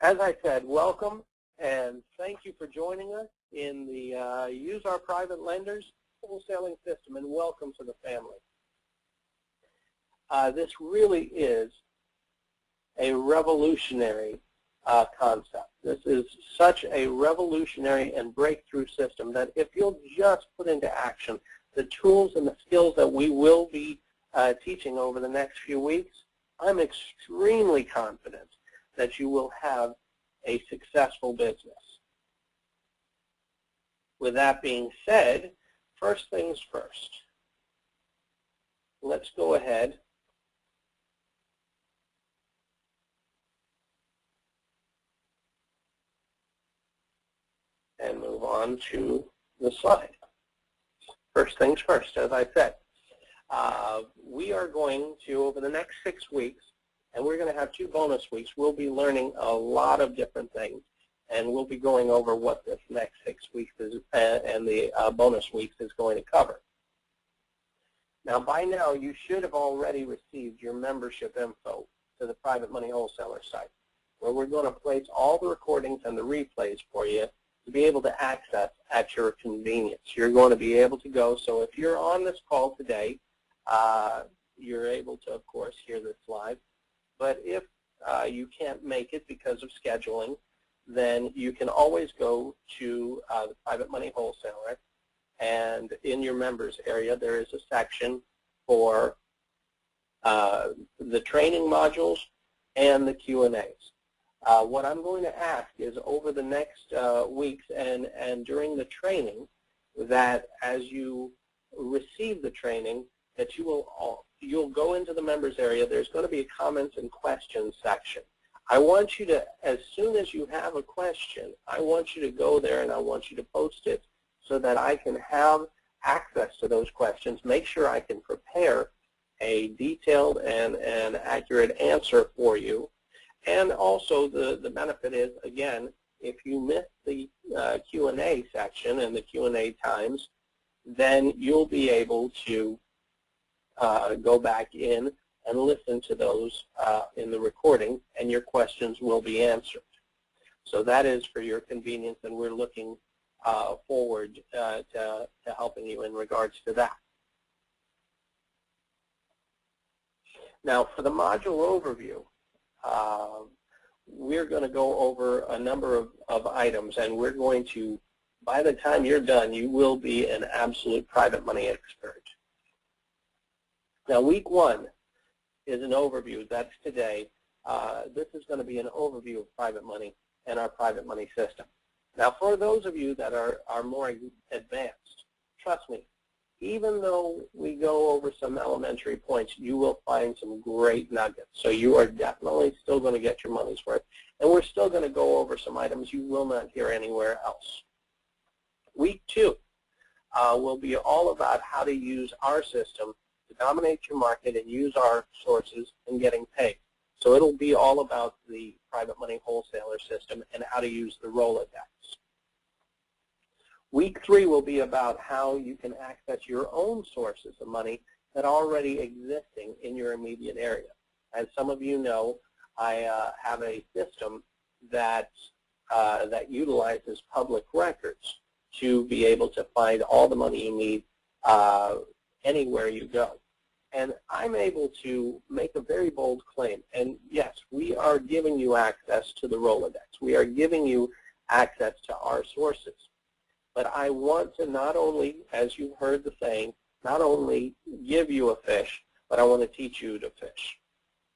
As I said, welcome and thank you for joining us in the Use Our Private Lenders wholesaling system, and welcome to the family. This really is a revolutionary concept. This is such a revolutionary and breakthrough system that if you'll just put into action the tools and the skills that we will be teaching over the next few weeks, I'm extremely confident that you will have a successful business. With that being said, first things first. Let's go ahead and move on to the slide. First things first, as I said, we are going to, over the next 6 weeks, and we're going to have 2 bonus weeks, we'll be learning a lot of different things, and we'll be going over what this next 6 weeks is, and the bonus weeks is going to cover. Now, by now, you should have already received your membership info to the Private Money Wholesaler site, where we're going to place all the recordings and the replays for you to be able to access at your convenience. You're going to be able to go, so if you're on this call today, you're able to, of course, hear this live. But if you can't make it because of scheduling, then you can always go to the Private Money Wholesaler, and in your members area there is a section for the training modules and the Q&As. What I'm going to ask is over the next weeks and during the training, that as you receive the training, that you'll go into the members area. There's going to be a comments and questions section. I want you to, as soon as you have a question, I want you to go there and I want you to post it so that I can have access to those questions, make sure I can prepare a detailed and accurate answer for you. And also the benefit is, again, if you miss the Q&A section and the Q&A times, then you'll be able to go back in and listen to those in the recording, and your questions will be answered. So that is for your convenience, and we're looking forward to helping you in regards to that. Now, for the module overview, we're going to go over a number of items, and we're going to, by the time you're done, you will be an absolute private money expert. Now, week 1 is an overview. That's today. This is going to be an overview of private money and our private money system. Now, for those of you that are more advanced, trust me, even though we go over some elementary points, you will find some great nuggets. So you are definitely still going to get your money's worth. And we're still going to go over some items you will not hear anywhere else. Week 2 will be all about how to use our system to dominate your market and use our sources in getting paid. So it'll be all about the Private Money Wholesaler system and how to use the Rolodex. Week 3 will be about how you can access your own sources of money that are already existing in your immediate area. As some of you know, I have a system that utilizes public records to be able to find all the money you need anywhere you go. And I'm able to make a very bold claim. And yes, we are giving you access to the Rolodex. We are giving you access to our sources. But I want to not only, as you've heard the saying, not only give you a fish, but I want to teach you to fish.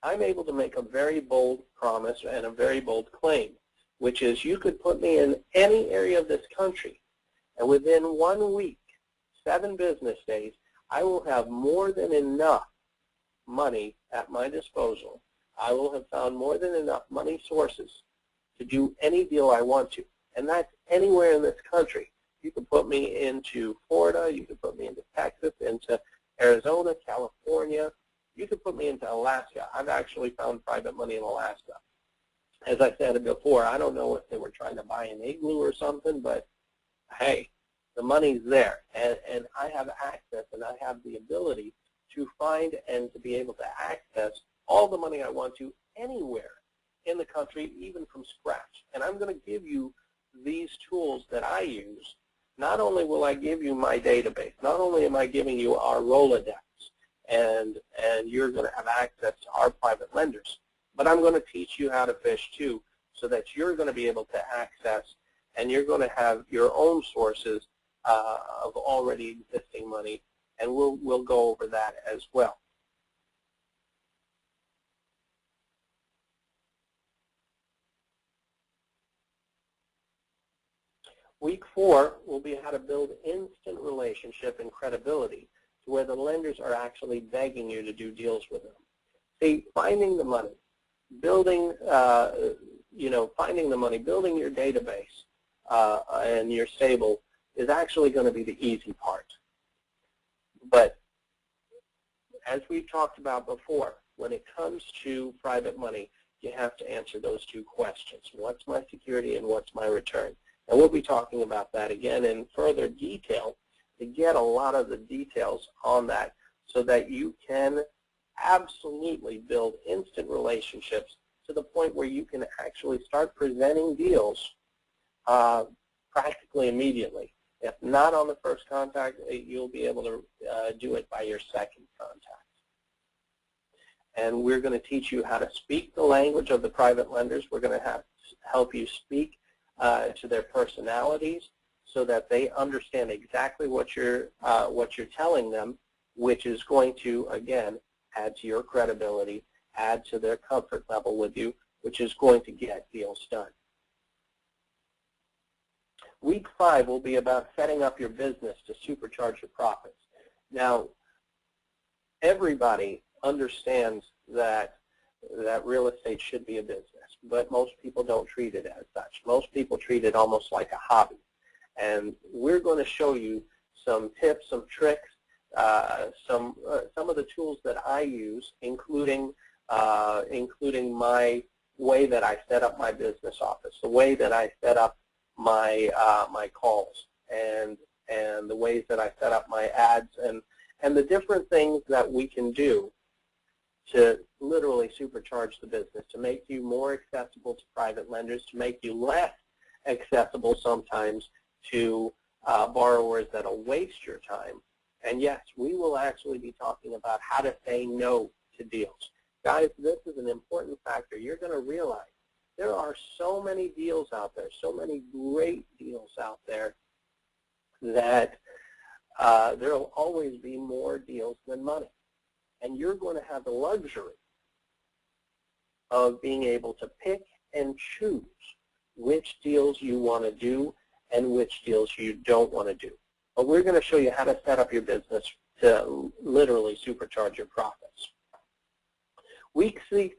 I'm able to make a very bold promise and a very bold claim, which is you could put me in any area of this country, and within 1 week, 7 business days, I will have more than enough money at my disposal. I will have found more than enough money sources to do any deal I want to, and that's anywhere in this country. You can put me into Florida, you can put me into Texas, into Arizona, California. You can put me into Alaska. I've actually found private money in Alaska. As I said before, I don't know if they were trying to buy an igloo or something, but hey, the money's there. And I have access and I have the ability to find and to be able to access all the money I want to anywhere in the country, even from scratch. And I'm going to give you these tools that I use. Not only will I give you my database, not only am I giving you our Rolodex, and you're going to have access to our private lenders, but I'm going to teach you how to fish too, so that you're going to be able to access, and you're going to have your own sources of already existing money, and we'll go over that as well. Week 4 will be how to build instant relationship and credibility to where the lenders are actually begging you to do deals with them. See, finding the money, building, finding the money, building your database and your stable is actually going to be the easy part. But as we've talked about before, when it comes to private money, you have to answer those two questions. What's my security and what's my return? And we'll be talking about that again in further detail to get a lot of the details on that so that you can absolutely build instant relationships to the point where you can actually start presenting deals practically immediately. If not on the first contact, you'll be able to do it by your second contact. And we're going to teach you how to speak the language of the private lenders. We're going to help you speak to their personalities so that they understand exactly what you're telling them, which is going to, again, add to your credibility, add to their comfort level with you, which is going to get deals done. Week 5 will be about setting up your business to supercharge your profits. Now, everybody understands that real estate should be a business, but most people don't treat it as such. Most people treat it almost like a hobby. And we're going to show you some tips, some tricks, some of the tools that I use, including my way that I set up my business office, the way that I set up my my calls, and the ways that I set up my ads, and the different things that we can do to literally supercharge the business, to make you more accessible to private lenders, to make you less accessible sometimes to borrowers that will waste your time. And yes, we will actually be talking about how to say no to deals. Guys, this is an important factor. You're going to realize there are so many deals out there, so many great deals out there, that there will always be more deals than money. And you're going to have the luxury of being able to pick and choose which deals you want to do and which deals you don't want to do. But we're going to show you how to set up your business to literally supercharge your profits. Week 6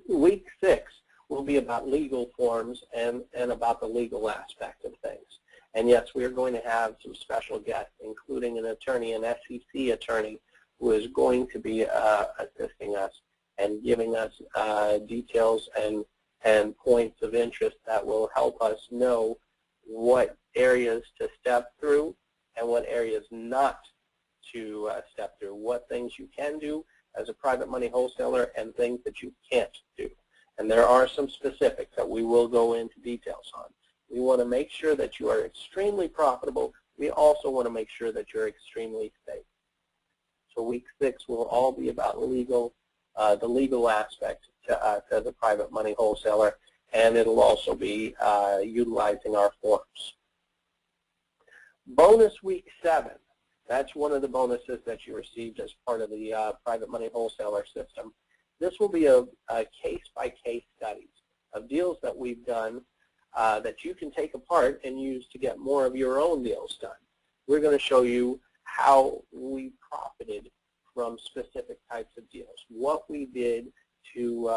will be about legal forms and about the legal aspect of things. And yes, we are going to have some special guests, including an attorney, an SEC attorney, who is going to be assisting us and giving us details and points of interest that will help us know what areas to step through and what areas not to step through, what things you can do as a private money wholesaler and things that you can't do. And there are some specifics that we will go into details on. We want to make sure that you are extremely profitable. We also want to make sure that you're extremely safe. So week 6 will all be about legal, the legal aspect to us as a private money wholesaler, and it'll also be utilizing our forms. Bonus week 7. That's one of the bonuses that you received as part of the private money wholesaler system. This will be a case-by-case studies of deals that we've done that you can take apart and use to get more of your own deals done. We're going to show you how we profited from specific types of deals, what we did to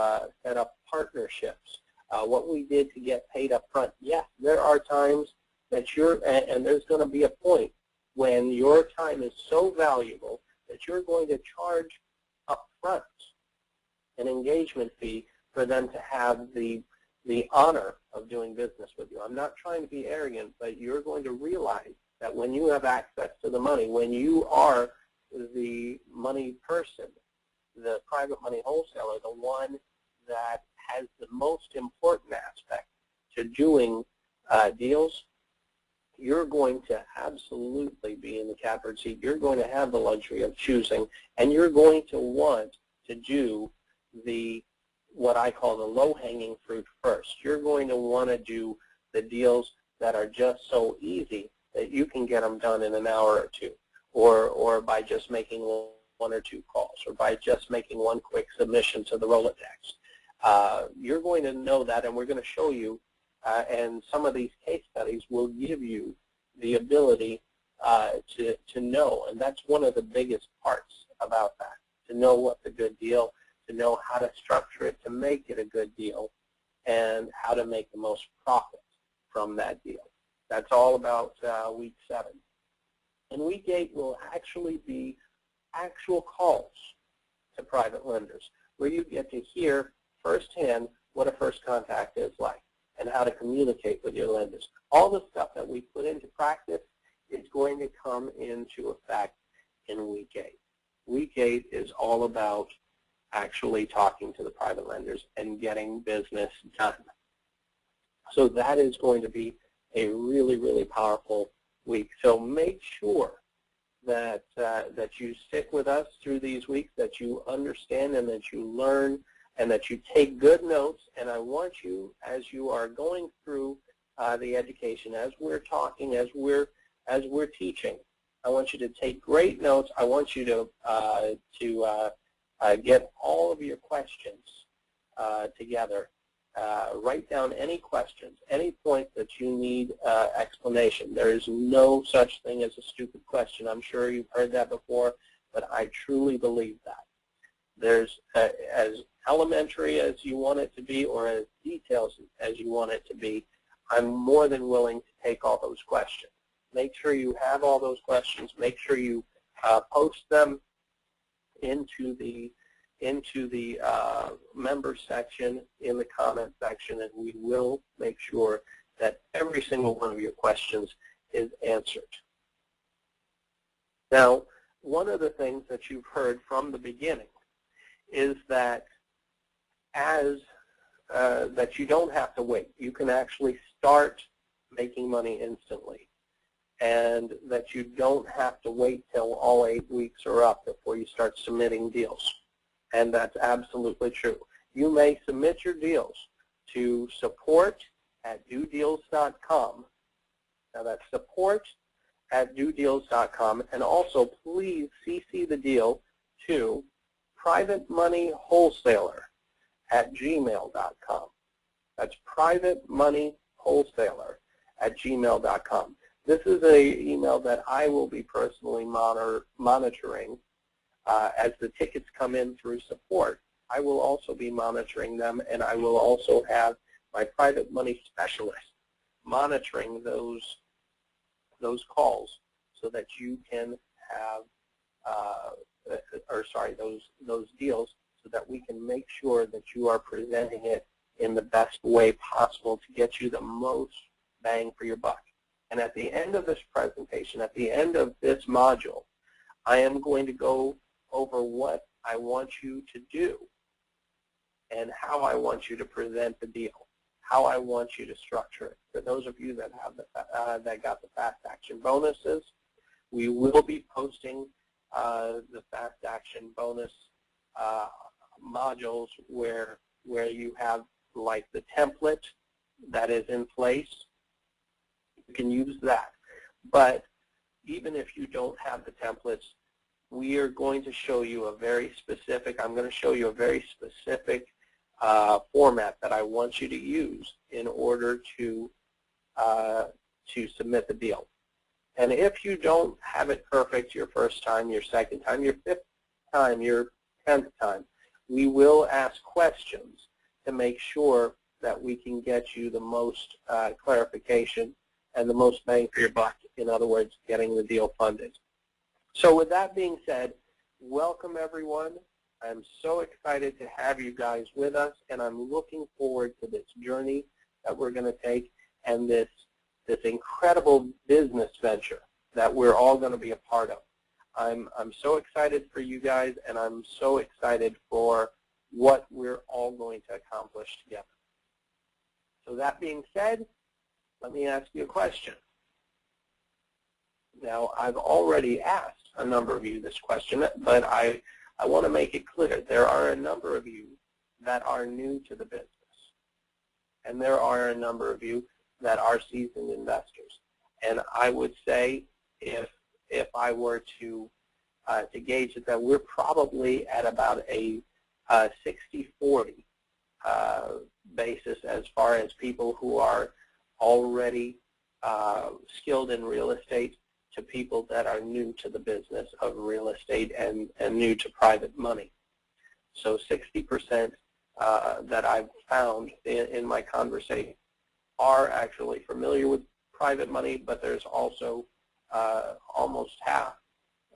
set up partnerships, what we did to get paid up front. Yes, there are times that and there's going to be a point when your time is so valuable that you're going to charge up front an engagement fee for them to have the honor of doing business with you. I'm not trying to be arrogant, but you're going to realize that when you have access to the money, when you are the money person, the private money wholesaler, the one that has the most important aspect to doing deals, you're going to absolutely be in the catbird seat. You're going to have the luxury of choosing, and you're going to want to do what I call the low-hanging fruit first. You're going to want to do the deals that are just so easy that you can get them done in an hour or two, or by just making one or two calls, or by just making one quick submission to the Rolodex. You're going to know that, and we're going to show you, and some of these case studies will give you the ability to know, and that's one of the biggest parts about that, to know what's a good deal, to know how to structure it to make it a good deal, and how to make the most profit from that deal. That's all about week 7. And week 8 will actually be actual calls to private lenders, where you get to hear firsthand what a first contact is like and how to communicate with your lenders. All the stuff that we put into practice is going to come into effect in week 8. Week 8 is all about actually talking to the private lenders and getting business done. So that is going to be a really, really powerful week. So make sure that that you stick with us through these weeks, that you understand and that you learn and that you take good notes. And I want you, as you are going through the education, as we're talking, as we're teaching, I want you to take great notes. I want you to get all of your questions together. Write down any questions, any points that you need explanation. There is no such thing as a stupid question. I'm sure you've heard that before, but I truly believe that. There's as elementary as you want it to be or as detailed as you want it to be, I'm more than willing to take all those questions. Make sure you have all those questions. Make sure you post them into the member section, in the comment section, and we will make sure that every single one of your questions is answered. Now, one of the things that you've heard from the beginning is that that you don't have to wait. You can actually start making money instantly, and that you don't have to wait till all 8 weeks are up before you start submitting deals. And that's absolutely true. You may submit your deals to support@dodeals.com. Now that's support@dodeals.com, and also please CC the deal to privatemoneywholesaler@gmail.com. That's privatemoneywholesaler@gmail.com. This is an email that I will be personally monitoring as the tickets come in through support. I will also be monitoring them, and I will also have my private money specialist monitoring those calls so that you can have, those deals, so that we can make sure that you are presenting it in the best way possible to get you the most bang for your buck. And at the end of this presentation, at the end of this module, I am going to go over what I want you to do and how I want you to present the deal, how I want you to structure it. For those of you that have that got the fast action bonuses, we will be posting the fast action bonus modules where you have like the template that is in place. You can use that. But even if you don't have the templates, we are going to show you I'm going to show you a very specific format that I want you to use in order to submit the deal. And if you don't have it perfect your first time, your second time, your 5th time, your 10th time, we will ask questions to make sure that we can get you the most clarification and the most bang for your buck. In other words, getting the deal funded. So with that being said, welcome everyone. I'm so excited to have you guys with us, and I'm looking forward to this journey that we're going to take and this incredible business venture that we're all going to be a part of. I'm so excited for you guys, and I'm so excited for what we're all going to accomplish together. So that being said, let me ask you a question. Now, I've already asked a number of you this question, but I want to make it clear. There are a number of you that are new to the business, and there are a number of you that are seasoned investors. And I would say, if I were to gauge it, that we're probably at about a 60-40 basis as far as people who are already skilled in real estate to people that are new to the business of real estate and new to private money. So 60% that I've found in my conversation are actually familiar with private money, but there's also almost half,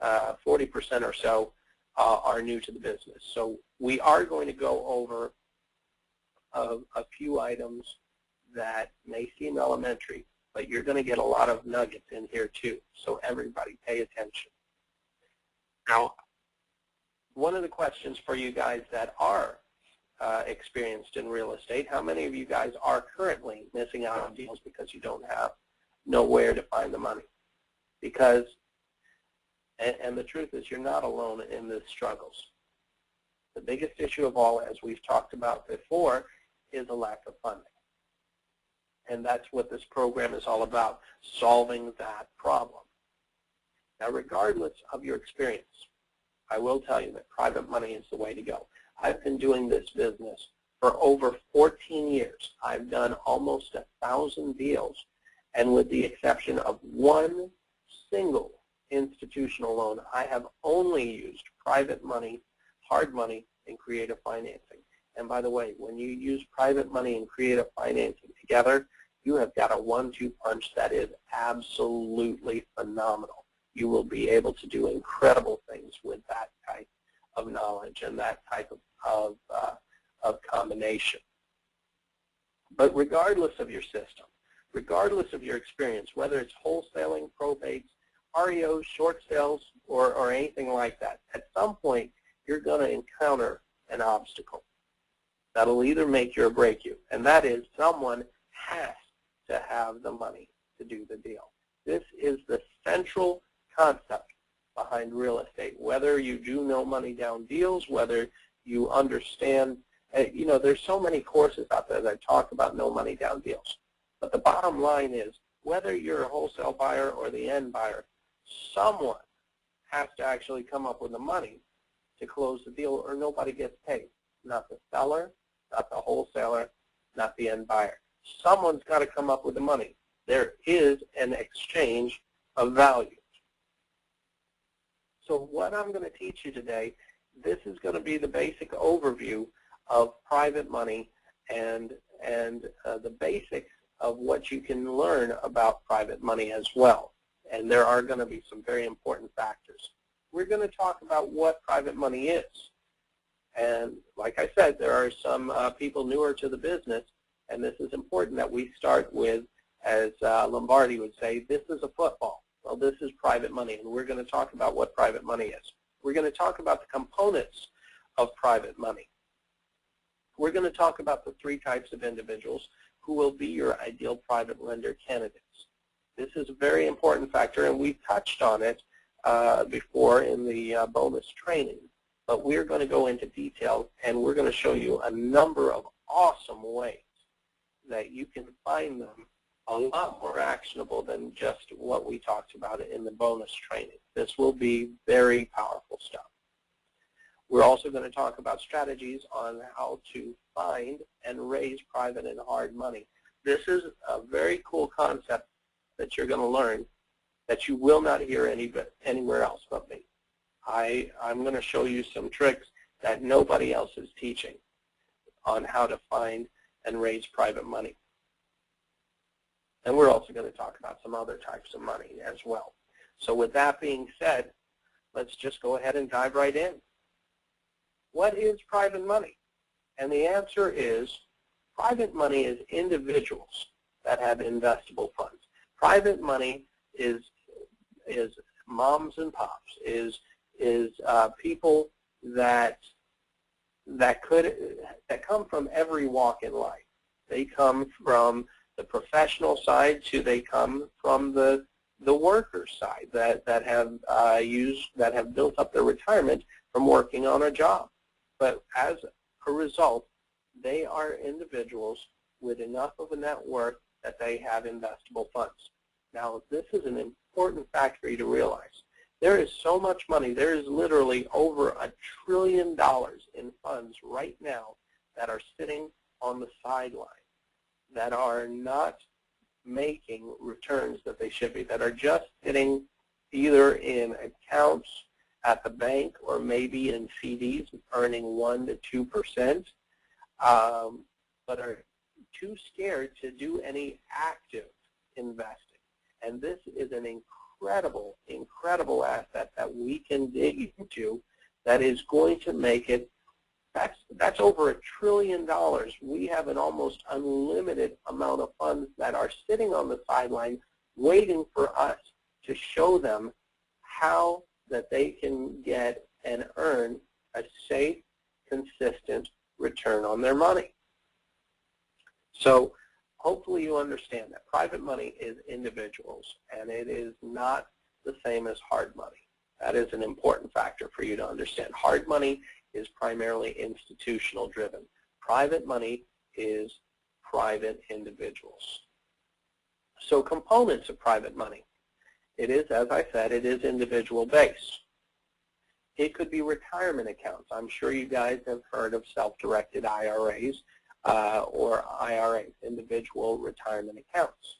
40% or so, are new to the business. So we are going to go over a few items that may seem elementary, but you're going to get a lot of nuggets in here too. So everybody pay attention. Now, one of the questions for you guys that are experienced in real estate, how many of you guys are currently missing out on deals because you don't know where to find the money? Because, and the truth is, you're not alone in the struggles. The biggest issue of all, as we've talked about before, is a lack of funding. And that's what this program is all about, solving that problem. Now, regardless of your experience, I will tell you that private money is the way to go. I've been doing this business for over 14 years. I've done almost 1,000 deals, and with the exception of one single institutional loan, I have only used private money, hard money, and creative financing. And by the way, when you use private money and creative financing together, you have got a 1-2 punch that is absolutely phenomenal. You will be able to do incredible things with that type of knowledge and that type of combination. But regardless of your system, regardless of your experience, whether it's wholesaling, probates, REOs, short sales, or anything like that, at some point you're going to encounter an obstacle that'll either make you or break you, and that is someone has to have the money to do the deal. This is the central concept behind real estate. Whether you do no money down deals, whether you understand, there's so many courses out there that talk about no money down deals. But the bottom line is, whether you're a wholesale buyer or the end buyer, someone has to actually come up with the money to close the deal, or nobody gets paid. Not the seller, not the wholesaler, not the end buyer. Someone's got to come up with the money. There is an exchange of value. So what I'm going to teach you today, this is going to be the basic overview of private money and the basics of what you can learn about private money as well. And there are going to be some very important factors. We're going to talk about what private money is. And like I said, there are some people newer to the business, and this is important that we start with, as Lombardi would say, this is a football. Well, this is private money, and we're going to talk about what private money is. We're going to talk about the components of private money. We're going to talk about the 3 types of individuals who will be your ideal private lender candidates. This is a very important factor, and we've touched on it before in the bonus training. But we're going to go into detail, and we're going to show you a number of awesome ways that you can find them a lot more actionable than just what we talked about in the bonus training. This will be very powerful stuff. We're also going to talk about strategies on how to find and raise private and hard money. This is a very cool concept that you're going to learn that you will not hear anywhere else but me. I'm going to show you some tricks that nobody else is teaching on how to find and raise private money. And we're also going to talk about some other types of money as well. So with that being said, let's just go ahead and dive right in. What is private money? And the answer is, private money is individuals that have investable funds. Private money is moms and pops, is people that that come from every walk in life. They come from the professional side to they come from the worker side that have built up their retirement from working on a job. But as a result, they are individuals with enough of a net worth that they have investable funds. Now, this is an important fact for you to realize. There is so much money. There is literally over $1 trillion in funds right now that are sitting on the sideline, that are not making returns that they should be, that are just sitting either in accounts at the bank or maybe in CDs earning 1% to 2%, but are too scared to do any active investing. And this is an incredible, incredible asset that we can dig into that is going to make it, that's over $1 trillion. We have an almost unlimited amount of funds that are sitting on the sideline waiting for us to show them how that they can get and earn a safe, consistent return on their money. So hopefully you understand that private money is individuals, and it is not the same as hard money. That is an important factor for you to understand. Hard money is primarily institutional driven. Private money is private individuals. So components of private money. It is, as I said, it is individual based. It could be retirement accounts. I'm sure you guys have heard of self-directed IRAs or IRAs, individual retirement accounts.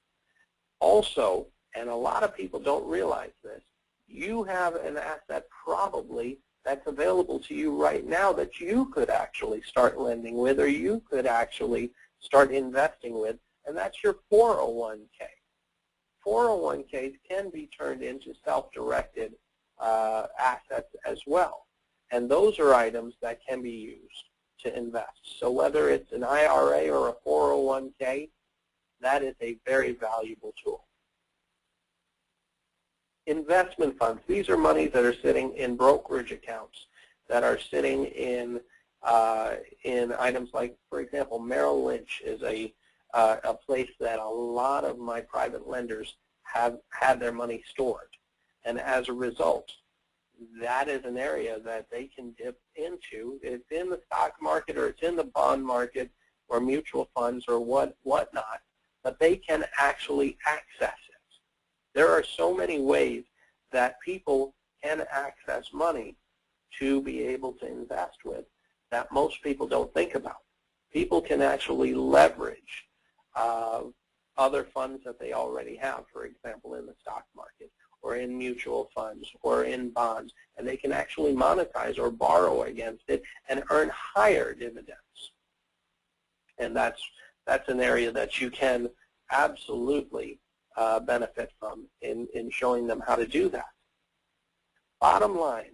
Also, and a lot of people don't realize this, you have an asset probably that's available to you right now that you could actually start lending with, or you could actually start investing with, and that's your 401k. 401ks can be turned into self-directed assets as well, and those are items that can be used to invest. So whether it's an IRA or a 401k, that is a very valuable tool. Investment funds, these are monies that are sitting in brokerage accounts, that are sitting in items like, for example, Merrill Lynch is a place that a lot of my private lenders have had their money stored. And as a result, that is an area that they can dip into. It's in the stock market, or it's in the bond market, or mutual funds, or whatnot, but they can actually access it. There are so many ways that people can access money to be able to invest with that most people don't think about. People can actually leverage other funds that they already have, for example, in the stock market, or in mutual funds, or in bonds, and they can actually monetize or borrow against it and earn higher dividends. And that's an area that you can absolutely benefit from in showing them how to do that. Bottom line,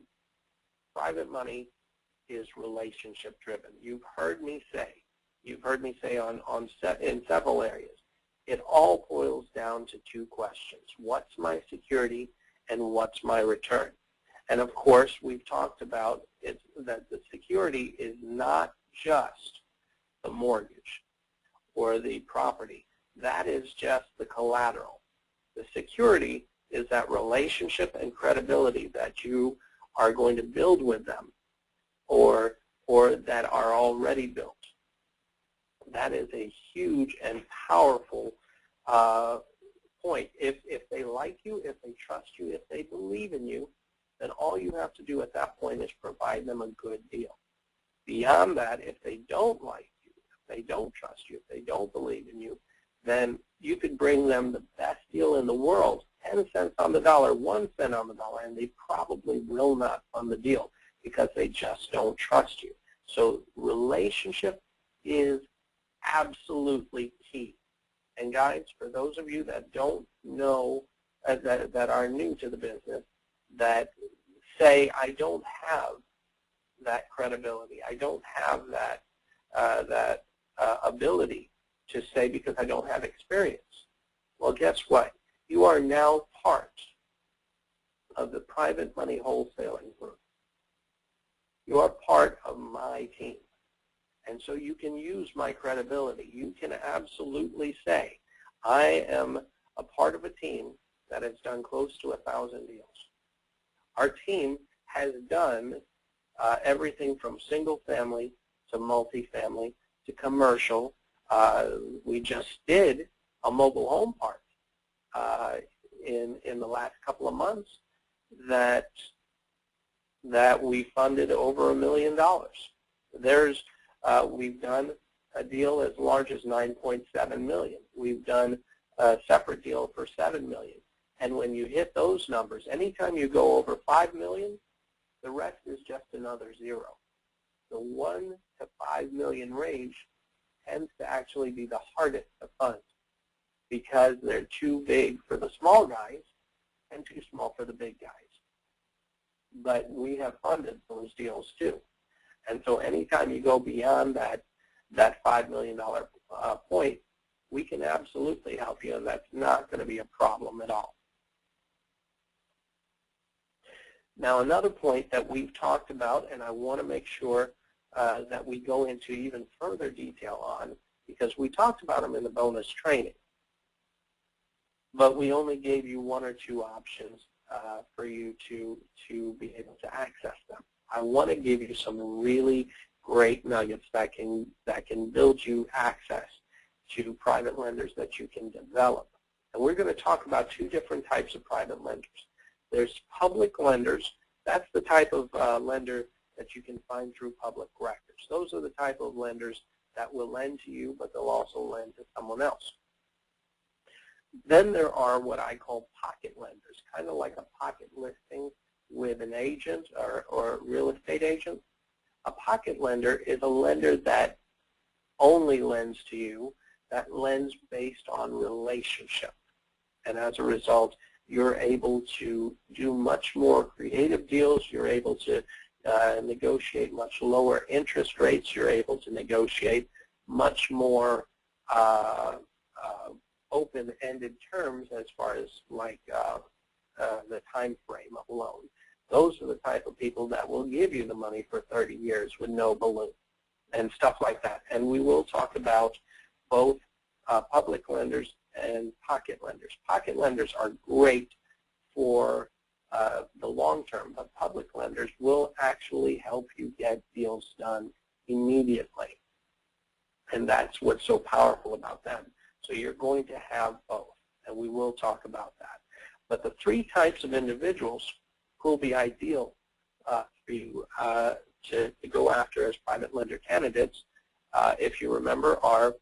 private money is relationship driven. You've heard me say in several areas, it all boils down to two questions. What's my security and what's my return? And of course, we've talked about it, that the security is not just the mortgage or the property. That is just the collateral. The security is that relationship and credibility that you are going to build with them, or that are already built. That is a huge and powerful point. If they like you, if they trust you, if they believe in you, then all you have to do at that point is provide them a good deal. Beyond that, if they don't like you, if they don't trust you, if they don't believe in you, then you could bring them the best deal in the world, 10 cents on the dollar, 1 cent on the dollar, and they probably will not fund the deal because they just don't trust you. So relationship is absolutely key. And guys, for those of you that don't know, that are new to the business, that say, I don't have that credibility, I don't have that ability to say because I don't have experience. Well, guess what? You are now part of the private money wholesaling group. You are part of my team. And so you can use my credibility. You can absolutely say, I am a part of a team that has done close to 1,000 deals. Our team has done everything from single family to multifamily to commercial. We just did a mobile home park in the last couple of months that we funded over $1 million. We've done a deal as large as $9.7 million. We've done a separate deal for $7 million. And when you hit those numbers, anytime you go over $5 million, the rest is just another zero. The 1 to 5 million range tends to actually be the hardest to fund because they're too big for the small guys and too small for the big guys. But we have funded those deals too. And so anytime you go beyond that $5 million point, we can absolutely help you, and that's not going to be a problem at all. Now, another point that we've talked about, and I want to make sure that we go into even further detail on, because we talked about them in the bonus training, but we only gave you 1 or 2 options for you to be able to access them. I want to give you some really great nuggets that can build you access to private lenders that you can develop. And we're going to talk about 2 different types of private lenders. There's public lenders. That's the type of lender that you can find through public records. Those are the type of lenders that will lend to you, but they'll also lend to someone else. Then there are what I call pocket lenders, kind of like a pocket listing with an agent or a real estate agent. A pocket lender is a lender that only lends to you, that lends based on relationship. And as a result, you're able to do much more creative deals. You're able to negotiate much lower interest rates. You're able to negotiate much more open-ended terms as far as like the time frame of loan. Those are the type of people that will give you the money for 30 years with no balloon and stuff like that. And we will talk about both public lenders and pocket lenders. Pocket lenders are great for the long term, but public lenders will actually help you get deals done immediately. And that's what's so powerful about them. So you're going to have both, and we will talk about that. But the 3 types of individuals who will be ideal for you to go after as private lender candidates, if you remember, are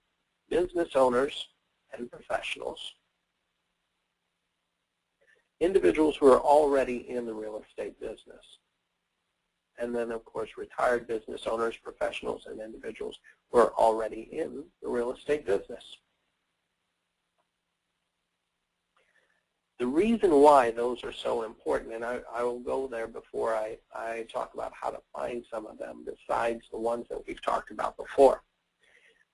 business owners and professionals. Individuals who are already in the real estate business. And then, of course, retired business owners, professionals, and individuals who are already in the real estate business. The reason why those are so important, and I will go there before I talk about how to find some of them besides the ones that we've talked about before.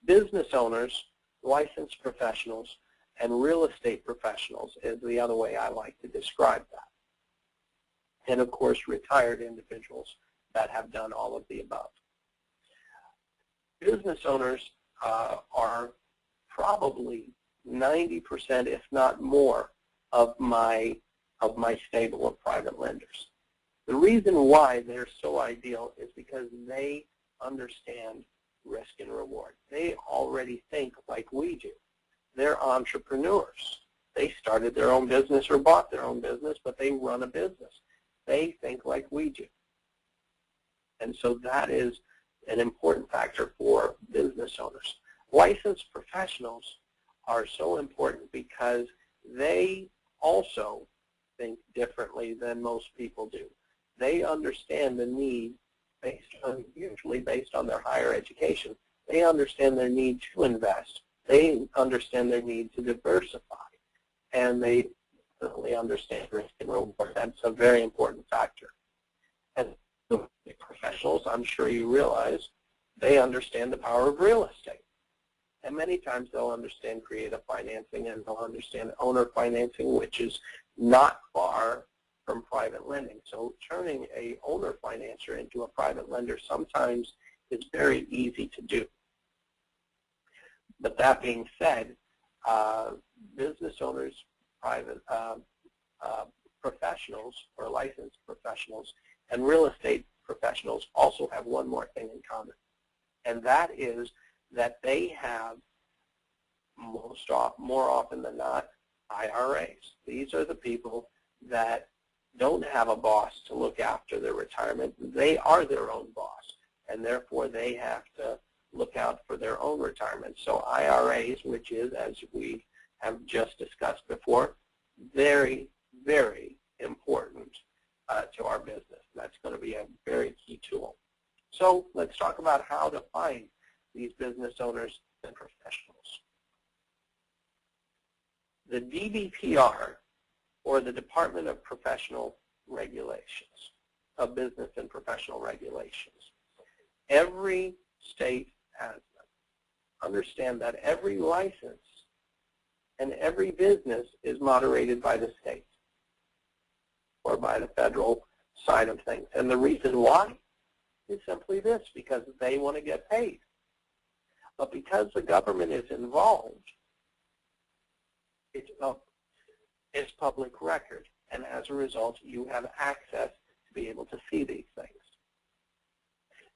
Business owners, licensed professionals, and real estate professionals is the other way I like to describe that. And, of course, retired individuals that have done all of the above. Business owners are probably 90%, if not more, of my stable of private lenders. The reason why they're so ideal is because they understand risk and reward. They already think like we do. They're entrepreneurs. They started their own business or bought their own business, but they run a business. They think like we do. And so that is an important factor for business owners. Licensed professionals are so important because they also think differently than most people do. They understand the need usually based on their higher education. They understand their need to invest. They understand their need to diversify. And they certainly understand risk and reward. That's a very important factor. And the professionals, I'm sure you realize, they understand the power of real estate. And many times they'll understand creative financing and they'll understand owner financing, which is not far from private lending. So turning a owner financer into a private lender sometimes is very easy to do. But that being said, business owners, private professionals or licensed professionals, and real estate professionals also have one more thing in common, and that is that they have more often than not IRAs. These are the people that don't have a boss to look after their retirement. They are their own boss, and therefore they have to look out for their own retirement. So IRAs, which is, as we have just discussed before, very, very important to our business. That's going to be a very key tool. So let's talk about how to find these business owners and professionals. The DBPR, or the Department of Professional Regulations, of Business and Professional Regulations. Every state has them. Understand that every license and every business is moderated by the state or by the federal side of things. And the reason why is simply this, because they want to get paid. But because the government is involved, it's public record, and as a result, you have access to be able to see these things.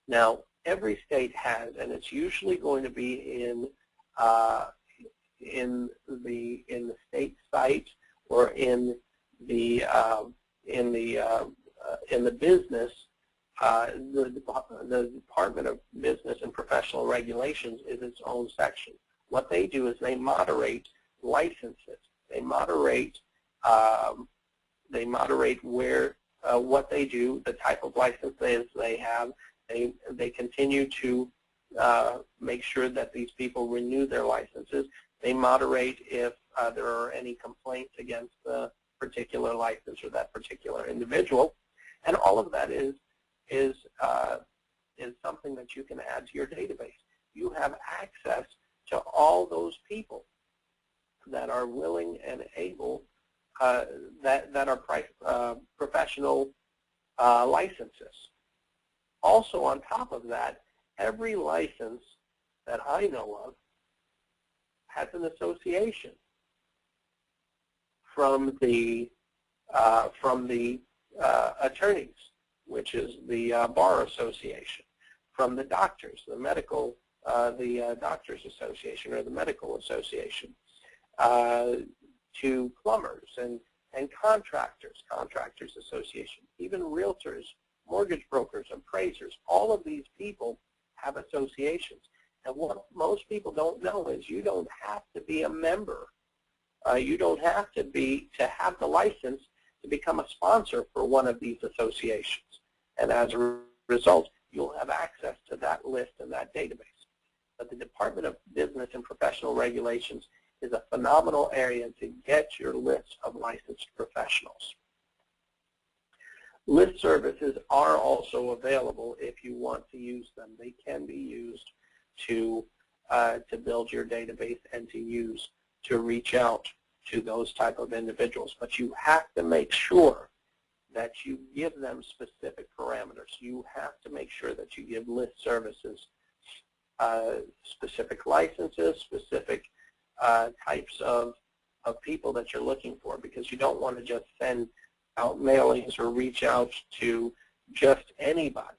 Now, every state has, and it's usually going to be in the state site or in the business. The Department of Business and Professional Regulations is its own section. What they do is they moderate licenses. They moderate where what they do, the type of licenses they have. They continue to make sure that these people renew their licenses. They moderate if there are any complaints against the particular license or that particular individual, and all of that is something that you can add to your database. You have access to all those people that are willing and able, that are professional licenses. Also, on top of that, every license that I know of has an association from the attorneys, which is the Bar Association, from the doctors, the medical, the Doctors Association or the Medical Association, to plumbers and contractors, Contractors Association, even realtors, mortgage brokers, appraisers. All of these people have associations. And what most people don't know is you don't have to be a member. You don't have to have the license to become a sponsor for one of these associations. And as a result, you'll have access to that list and that database. But the Department of Business and Professional Regulations is a phenomenal area to get your list of licensed professionals. List services are also available if you want to use them. They can be used to build your database and to reach out to those type of individuals. But you have to make sure that you give them specific parameters. You have to make sure that you give list services specific licenses, specific types of people that you're looking for, because you don't want to just send out mailings or reach out to just anybody,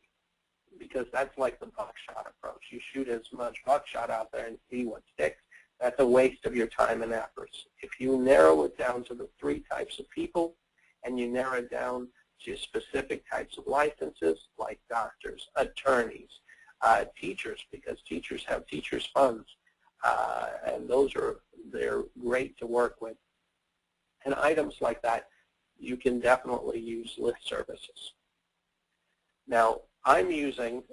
because that's like the buckshot approach. You shoot as much buckshot out there and see what sticks. That's a waste of your time and efforts. If you narrow it down to the 3 types of people, and you narrow it down to specific types of licenses, like doctors, attorneys, teachers, because teachers have teachers' funds, and they're great to work with. And items like that, you can definitely use list services. Now, I'm using,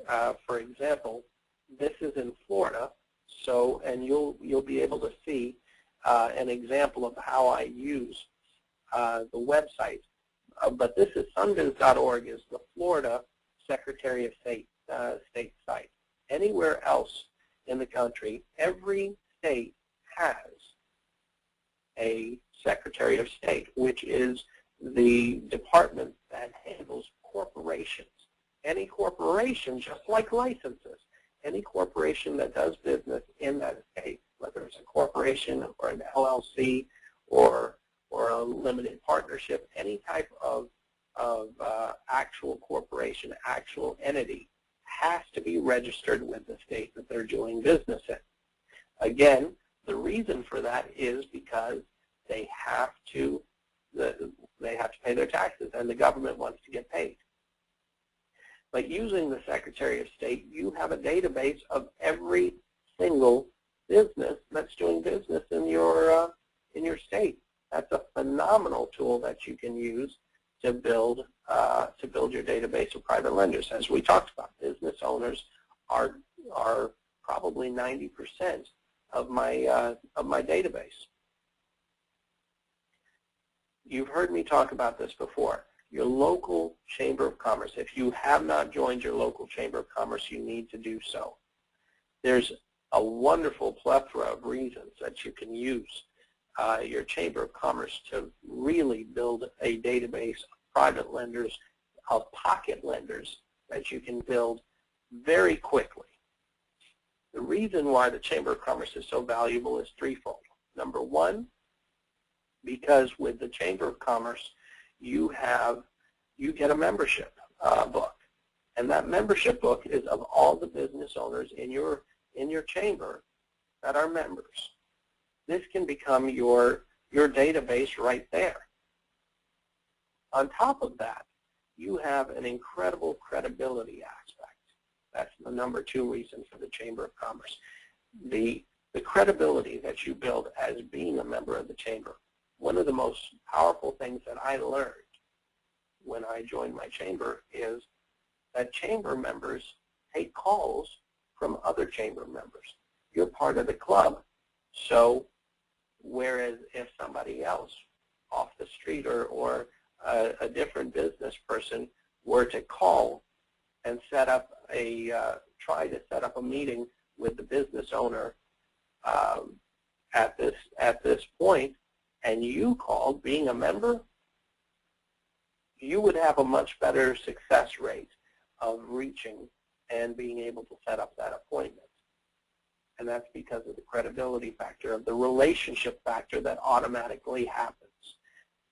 for example, this is in Florida, so, and you'll be able to see an example of how I use the website. But this is sunbiz.org, is the Florida Secretary of State site. Anywhere else in the country, every state has a Secretary of State, which is the department that handles corporations. Any corporation, just like licenses, any corporation that does business in that state, whether it's a corporation or an LLC or a limited partnership, any type of actual corporation, actual entity, has to be registered with the state that they're doing business in. Again, the reason for that is because they have to pay their taxes, and the government wants to get paid. But using the Secretary of State, you have a database of every single business that's doing business in your state. That's a phenomenal tool that you can use to build your database of private lenders. As we talked about, business owners are probably 90% of my database. You've heard me talk about this before. Your local Chamber of Commerce. If you have not joined your local Chamber of Commerce, you need to do so. There's a wonderful plethora of reasons that you can use your Chamber of Commerce to really build a database of private lenders, of pocket lenders that you can build very quickly. The reason why the Chamber of Commerce is so valuable is threefold. Number one, because with the Chamber of Commerce, you get a membership book, and that membership book is of all the business owners in your chamber that are members. This can become your database right there. On top of that, you have an incredible credibility aspect. That's the number two reason for the Chamber of Commerce. The credibility that you build as being a member of the Chamber. One of the most powerful things that I learned when I joined my chamber is that chamber members take calls from other chamber members. You're part of the club, so whereas if somebody else off the street or a different business person were to call and try to set up a meeting with the business owner at this point, and you called being a member, you would have a much better success rate of reaching and being able to set up that appointment. And that's because of the credibility factor, of the relationship factor that automatically happens.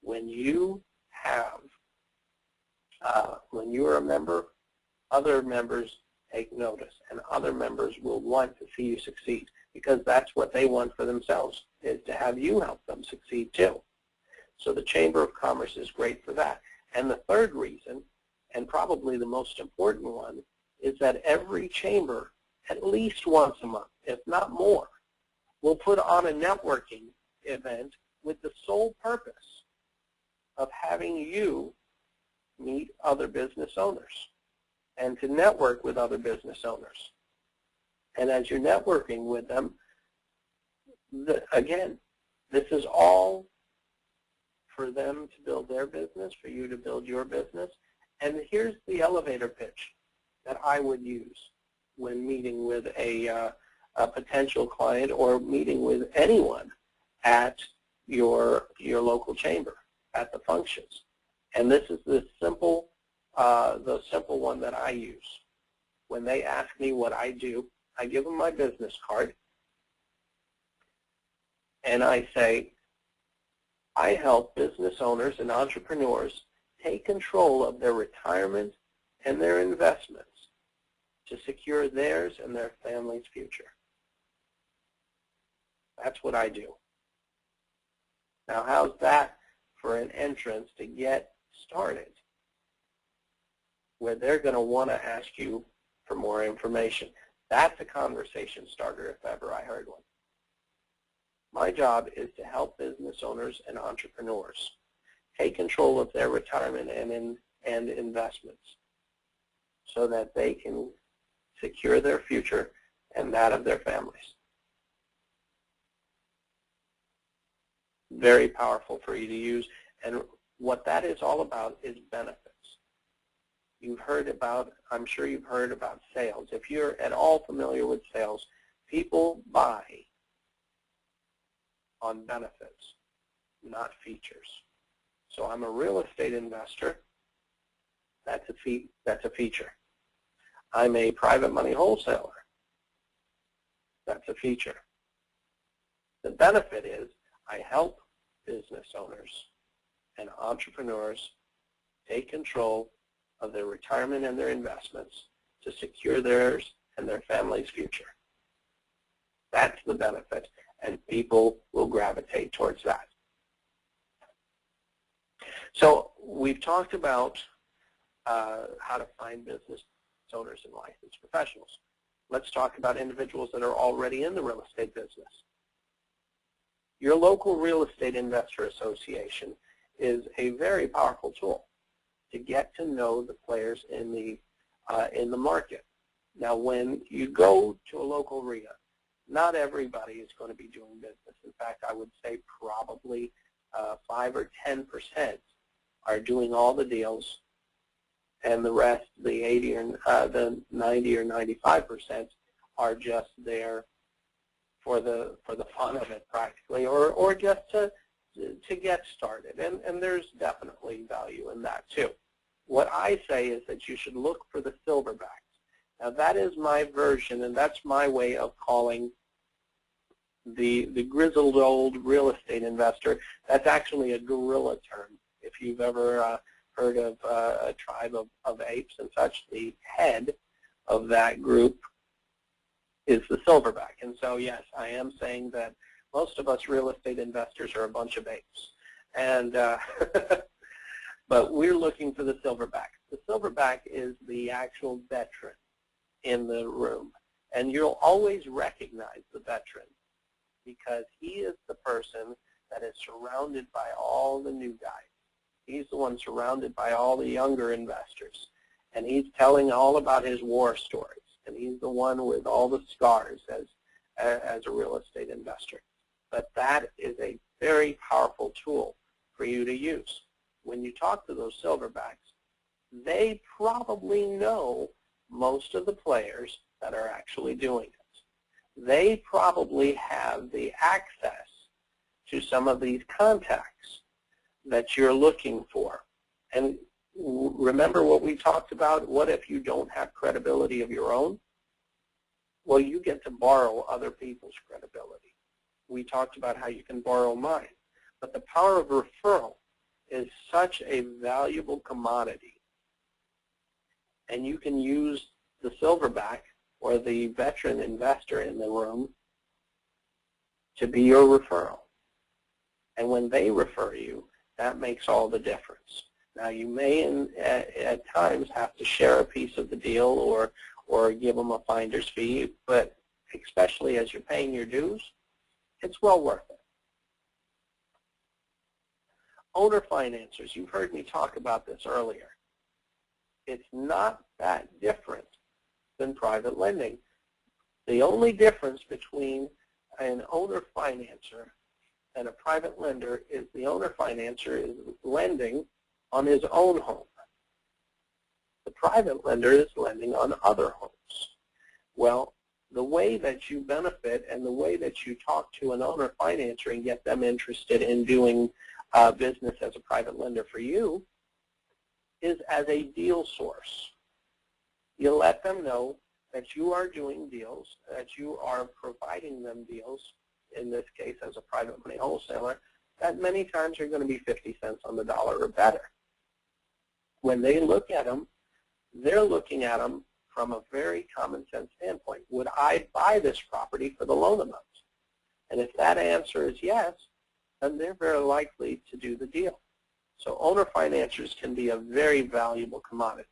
When you are a member, other members take notice, and other members will want to see you succeed, because that's what they want for themselves, is to have you help them succeed too. So the Chamber of Commerce is great for that. And the third reason, and probably the most important one, is that every chamber, at least once a month, if not more, will put on a networking event with the sole purpose of having you meet other business owners and to network with other business owners. And as you're networking with them, again, this is all for them to build their business, for you to build your business. And here's the elevator pitch that I would use when meeting with a potential client or meeting with anyone at your local chamber at the functions. And this is the simple one that I use. When they ask me what I do, I give them my business card, and I say, I help business owners and entrepreneurs take control of their retirement and their investments to secure theirs and their family's future. That's what I do. Now, how's that for an entrance to get started, where they're going to want to ask you for more information? That's a conversation starter if ever I heard one. My job is to help business owners and entrepreneurs take control of their retirement and investments so that they can secure their future and that of their families. Very powerful for you to use. And what that is all about is benefits. You've heard about, I'm sure you've heard about sales. If you're at all familiar with sales, people buy on benefits, not features. So I'm a real estate investor. That's a feature. I'm a private money wholesaler. That's a feature. The benefit is I help business owners and entrepreneurs take control of their retirement and their investments to secure theirs and their family's future. That's the benefit, and people will gravitate towards that. So we've talked about how to find business owners and licensed professionals. Let's talk about individuals that are already in the real estate business. Your local real estate investor association is a very powerful tool to get to know the players in the market. Now, when you go to a local RIA, not everybody is going to be doing business. In fact, I would say probably 5 or 10% are doing all the deals, and the rest, the 80 or the 90 or 95%, are just there for the fun of it, practically, or just to get started. And there's definitely value in that too. What I say is that you should look for the silverbacks. Now that is my version, and that's my way of calling the grizzled old real estate investor. That's actually a guerrilla term. If you've ever heard of a tribe of apes and such, the head of that group is the silverback. And so yes, I am saying that most of us real estate investors are a bunch of apes. And but we're looking for the silverback. The silverback is the actual veteran in the room. And you'll always recognize the veteran because he is the person that is surrounded by all the new guys. He's the one surrounded by all the younger investors. And he's telling all about his war stories. And he's the one with all the scars as a real estate investor. But that is a very powerful tool for you to use. When you talk to those silverbacks, they probably know most of the players that are actually doing it. They probably have the access to some of these contacts that you're looking for. And remember what we talked about? What if you don't have credibility of your own? Well, you get to borrow other people's credibility. We talked about how you can borrow mine. But the power of referral is such a valuable commodity. And you can use the silverback or the veteran investor in the room to be your referral. And when they refer you, that makes all the difference. Now, you may at times have to share a piece of the deal or give them a finder's fee, but especially as you're paying your dues, it's well worth it. Owner financers, you've heard me talk about this earlier. It's not that different than private lending. The only difference between an owner financer and a private lender is the owner financer is lending on his own home. The private lender is lending on other homes. Well, the way that you benefit and the way that you talk to an owner financer and get them interested in doing business as a private lender for you is as a deal source. You let them know that you are doing deals, that you are providing them deals, in this case as a private money wholesaler, that many times are going to be 50 cents on the dollar or better. When they look at them, they're looking at them from a very common sense standpoint. Would I buy this property for the loan amount? And if that answer is yes, then they're very likely to do the deal. So owner financiers can be a very valuable commodity.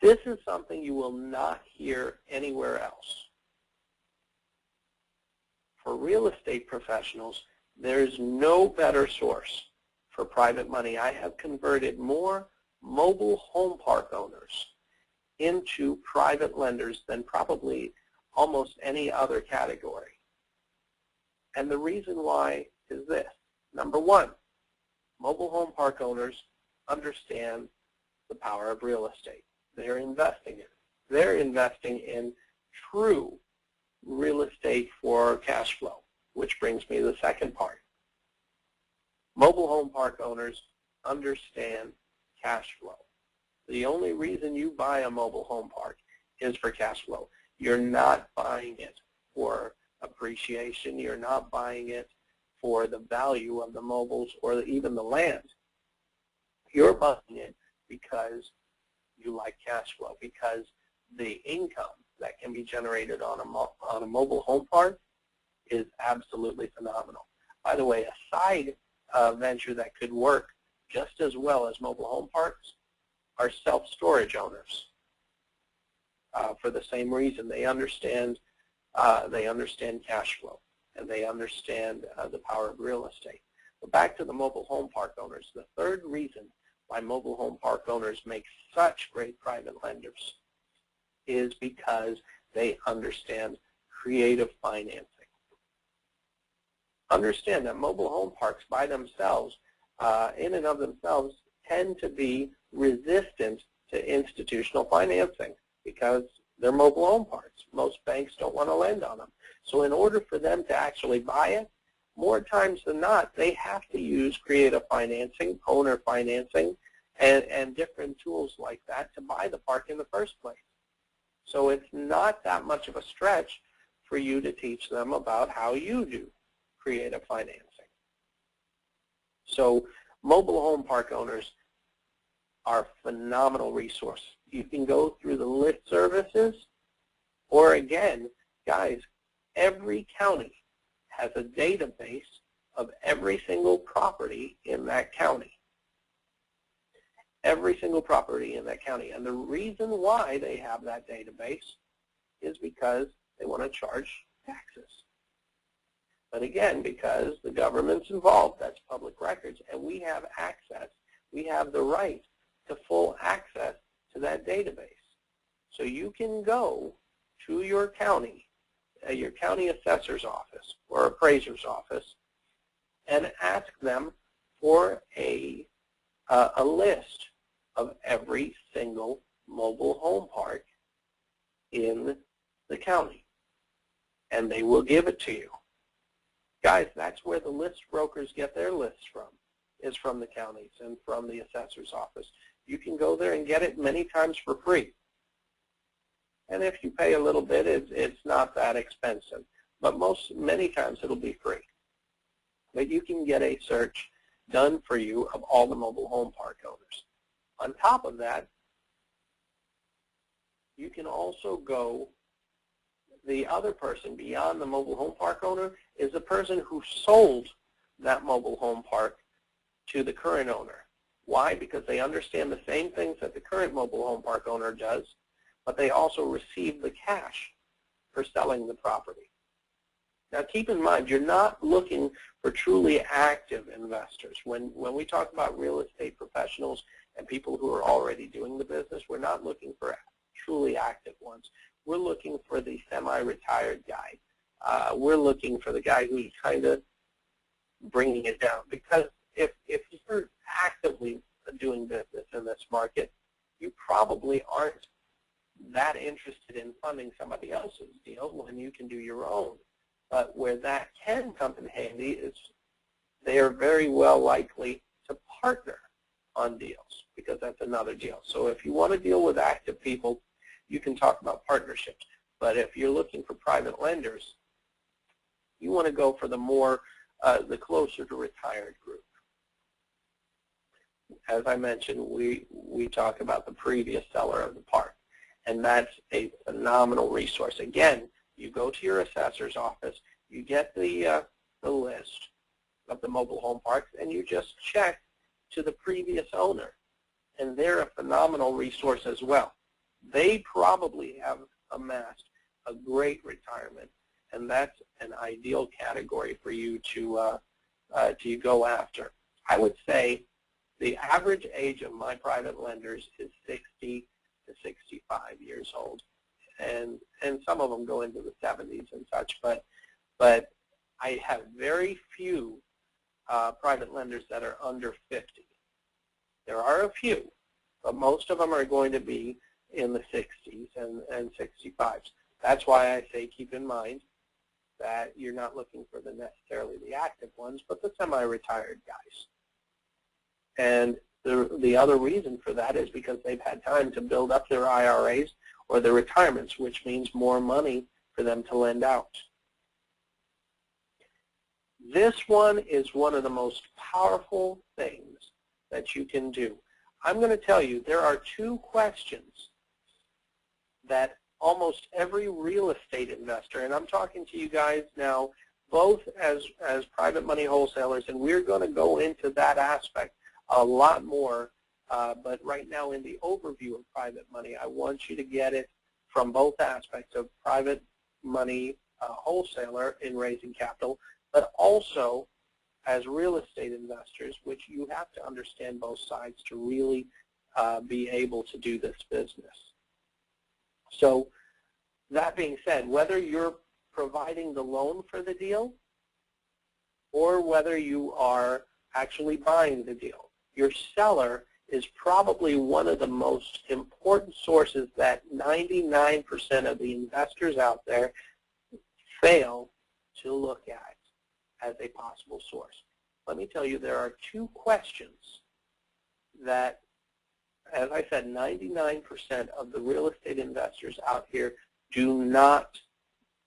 This is something you will not hear anywhere else. For real estate professionals, there's no better source for private money. I have converted more mobile home park owners into private lenders than probably almost any other category. And the reason why is this. Number one, mobile home park owners understand the power of real estate. They're investing in it. They're investing in true real estate for cash flow, which brings me to the second part. Mobile home park owners understand cash flow. The only reason you buy a mobile home park is for cash flow. You're not buying it for appreciation. You're not buying it for the value of the mobiles or even the land. You're buying it because you like cash flow, because the income that can be generated on a mobile home park is absolutely phenomenal. By the way, a side venture that could work just as well as mobile home parks are self-storage owners. For the same reason, they understand cash flow, and they understand the power of real estate. But back to the mobile home park owners, the third reason why mobile home park owners make such great private lenders is because they understand creative financing. Understand that mobile home parks by themselves, in and of themselves, tend to be resistant to institutional financing because they're mobile home parks. Most banks don't want to lend on them. So in order for them to actually buy it, more times than not, they have to use creative financing, owner financing, and different tools like that to buy the park in the first place. So it's not that much of a stretch for you to teach them about how you do creative financing. So mobile home park owners are a phenomenal resource. You can go through the list services, or again, guys, every county has a database of every single property in that county. Every single property in that county. And the reason why they have that database is because they want to charge taxes. But again, because the government's involved, that's public records, and we have access, we have the right to full access to that database. So you can go to your county assessor's office or appraiser's office and ask them for a list of every single mobile home park in the county, and they will give it to you. Guys, that's where the list brokers get their lists from, is from the counties and from the assessor's office. You can go there and get it many times for free. And if you pay a little bit, it's not that expensive. But many times it'll be free. But you can get a search done for you of all the mobile home park owners. On top of that, you can also go, the other person beyond the mobile home park owner is the person who sold that mobile home park to the current owner. Why? Because they understand the same things that the current mobile home park owner does, but they also receive the cash for selling the property. Now keep in mind, you're not looking for truly active investors. When we talk about real estate professionals and people who are already doing the business, we're not looking for truly active ones. We're looking for the semi-retired guy. We're looking for the guy who's kind of bringing it down. Because if you're actively doing business in this market, you probably aren't that interested in funding somebody else's deal when you can do your own. But where that can come in handy is they are very well likely to partner on deals, because that's another deal. So if you want to deal with active people, you can talk about partnerships. But if you're looking for private lenders, you want to go for the more, the closer to retired group. As I mentioned, we talk about the previous seller of the park, and that's a phenomenal resource. Again, you go to your assessor's office, you get the list of the mobile home parks, and you just check to the previous owner, and they're a phenomenal resource as well. They probably have amassed a great retirement, and that's an ideal category for you to go after. I would say the average age of my private lenders is 60 to 65 years old, and some of them go into the 70s and such, but I have very few private lenders that are under 50. There are a few, but most of them are going to be in the 60s and 65s. That's why I say keep in mind that you're not looking for necessarily the active ones, but the semi-retired guys. And the other reason for that is because they've had time to build up their IRAs or their retirements, which means more money for them to lend out. This one is one of the most powerful things that you can do. I'm going to tell you there are two questions that almost every real estate investor, and I'm talking to you guys now both as private money wholesalers, and we're going to go into that aspect a lot more, but right now in the overview of private money, I want you to get it from both aspects of private money wholesaler in raising capital, but also as real estate investors, which you have to understand both sides to really be able to do this business. So that being said, whether you're providing the loan for the deal or whether you are actually buying the deal, your seller is probably one of the most important sources that 99% of the investors out there fail to look at as a possible source. Let me tell you, there are two questions that, as I said, 99% of the real estate investors out here do not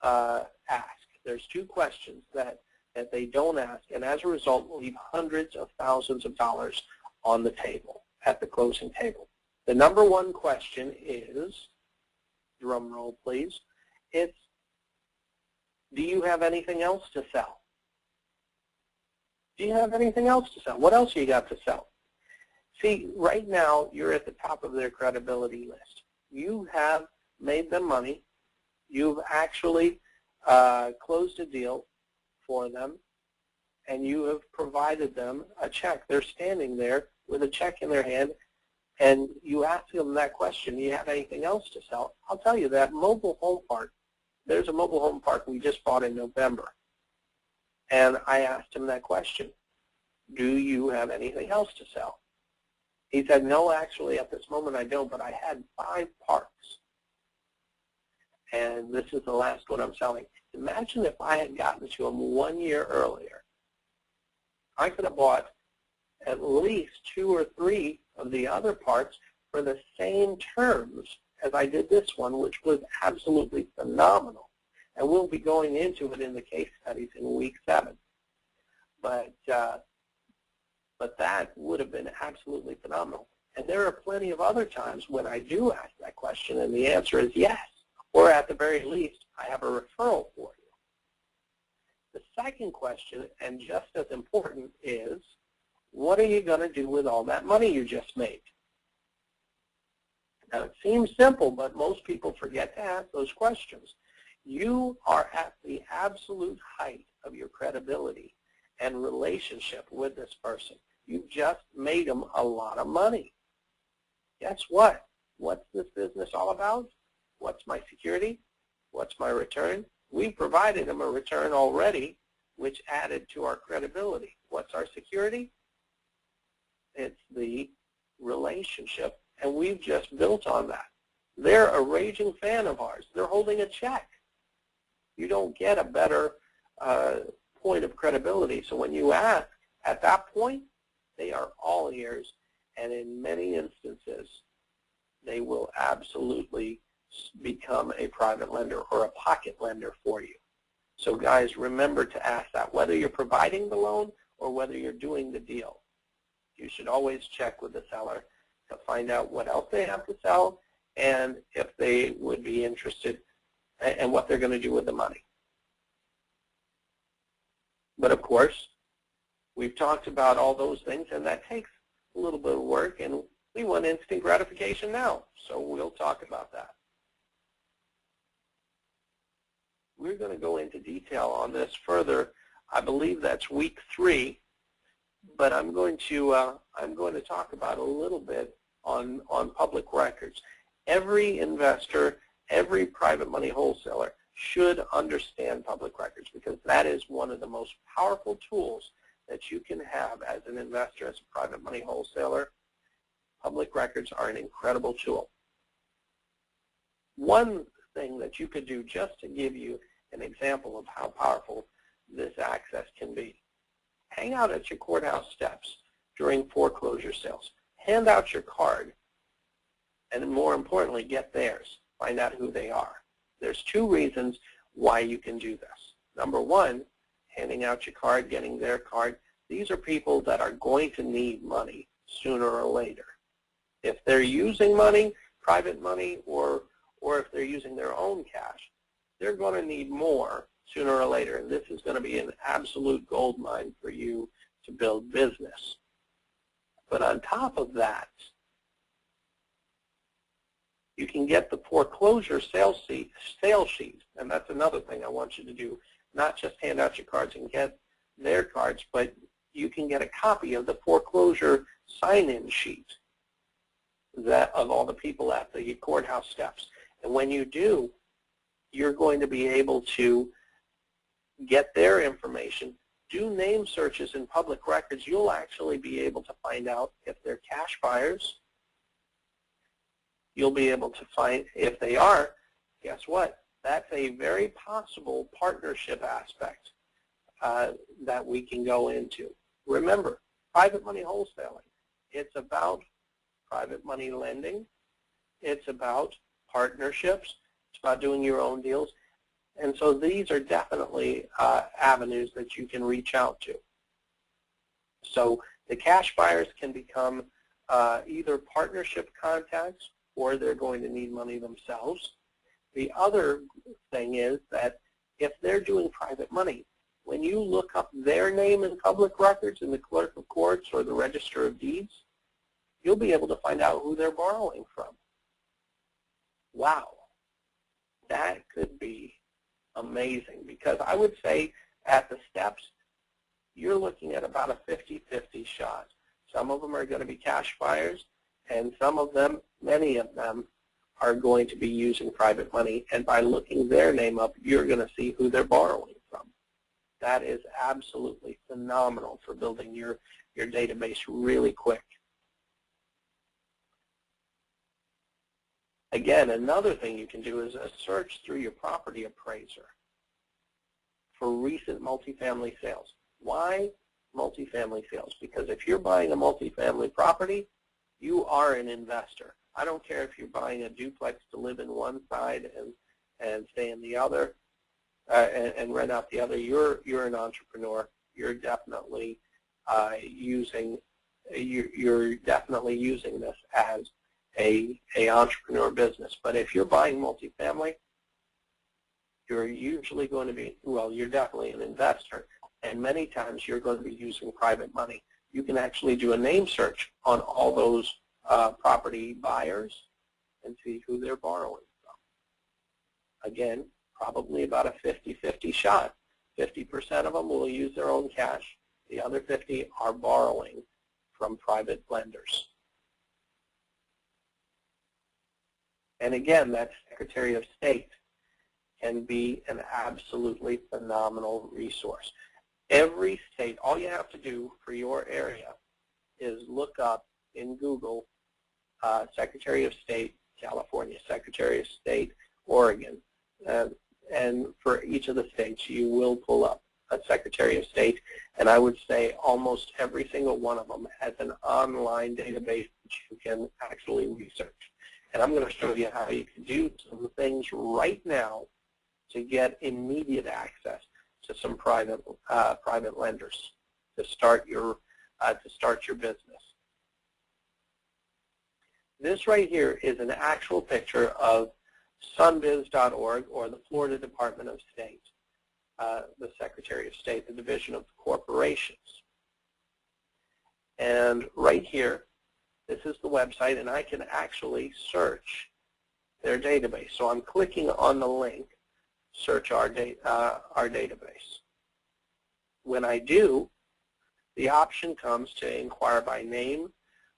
ask. There's two questions that they don't ask, and as a result leave hundreds of thousands of dollars on the table, at the closing table. The number one question is, drum roll please, it's, do you have anything else to sell? Do you have anything else to sell? What else you got to sell? See, right now you're at the top of their credibility list. You have made them money. You've actually closed a deal for them, and you have provided them a check. They're standing there with a check in their hand, and you ask them that question, do you have anything else to sell? I'll tell you that mobile home park, there's a mobile home park we just bought in November, and I asked him that question, do you have anything else to sell? He said, no, actually, at this moment I don't, but I had 5 parks, and this is the last one I'm selling. Imagine if I had gotten to him 1 year earlier. I could have bought at least 2 or 3 of the other parts for the same terms as I did this one, which was absolutely phenomenal. And we'll be going into it in the case studies in week 7. But that would have been absolutely phenomenal. And there are plenty of other times when I do ask that question, and the answer is yes, or at the very least, I have a referral for you. The second question, and just as important, is what are you going to do with all that money you just made? Now, it seems simple, but most people forget to ask those questions. You are at the absolute height of your credibility and relationship with this person. You just made them a lot of money. Guess what? What's this business all about? What's my security? What's my return? We provided them a return already, which added to our credibility. What's our security? It's the relationship, and we've just built on that. They're a raging fan of ours. They're holding a check. You don't get a better point of credibility. So when you ask at that point, they are all ears, and in many instances, they will absolutely become a private lender or a pocket lender for you. So guys, remember to ask that. Whether you're providing the loan or whether you're doing the deal, you should always check with the seller to find out what else they have to sell and if they would be interested and what they're going to do with the money. But of course, we've talked about all those things, and that takes a little bit of work, and we want instant gratification now, so we'll talk about that. We're going to go into detail on this further. I believe that's week 3, but I'm going to talk about a little bit on public records. Every investor, every private money wholesaler should understand public records, because that is one of the most powerful tools that you can have as an investor, as a private money wholesaler. Public records are an incredible tool. One thing that you could do, just to give you an example of how powerful this access can be. Hang out at your courthouse steps during foreclosure sales. Hand out your card, and more importantly, get theirs. Find out who they are. There's two reasons why you can do this. Number one, handing out your card, getting their card. These are people that are going to need money sooner or later. If they're using money, private money, or if they're using their own cash, they're going to need more sooner or later, and this is going to be an absolute gold mine for you to build business. But on top of that, you can get the foreclosure sales sheet, and that's another thing I want you to do. Not just hand out your cards and get their cards, but you can get a copy of the foreclosure sign-in sheet of all the people at the courthouse steps. And when you do, you're going to be able to get their information, do name searches in public records. You'll actually be able to find out if they're cash buyers. You'll be able to find if they are, guess what? That's a very possible partnership aspect that we can go into. Remember, private money wholesaling, it's about private money lending. It's about partnerships. It's about doing your own deals. And so these are definitely avenues that you can reach out to. So the cash buyers can become either partnership contacts or they're going to need money themselves. The other thing is that if they're doing private money, when you look up their name in public records in the clerk of courts or the register of deeds, you'll be able to find out who they're borrowing from. Wow, that could be amazing, because I would say at the steps, you're looking at about a 50-50 shot. Some of them are going to be cash buyers, and some of them, many of them, are going to be using private money. And by looking their name up, you're going to see who they're borrowing from. That is absolutely phenomenal for building your database really quick. Again, another thing you can do is a search through your property appraiser for recent multifamily sales. Why multifamily sales? Because if you're buying a multifamily property, you are an investor. I don't care if you're buying a duplex to live in one side and stay in the other, and rent out the other. You're an entrepreneur. You're definitely using this as a entrepreneur business. But if you're buying multifamily, you're usually going to be, well, you're definitely an investor, and many times you're going to be using private money. You can actually do a name search on all those property buyers and see who they're borrowing from. Again, probably about a 50-50 shot. 50% of them will use their own cash. The other 50 are borrowing from private lenders. And again, that Secretary of State can be an absolutely phenomenal resource. Every state, all you have to do for your area is look up in Google Secretary of State, California, Secretary of State, Oregon. And for each of the states, you will pull up a Secretary of State. And I would say almost every single one of them has an online database that you can actually research. And I'm going to show you how you can do some things right now to get immediate access to some private lenders to start your business. This right here is an actual picture of sunbiz.org, or the Florida Department of State, the Secretary of State, the Division of Corporations. And right here, this is the website, and I can actually search their database. So I'm clicking on the link, search our database. When I do, the option comes to inquire by name,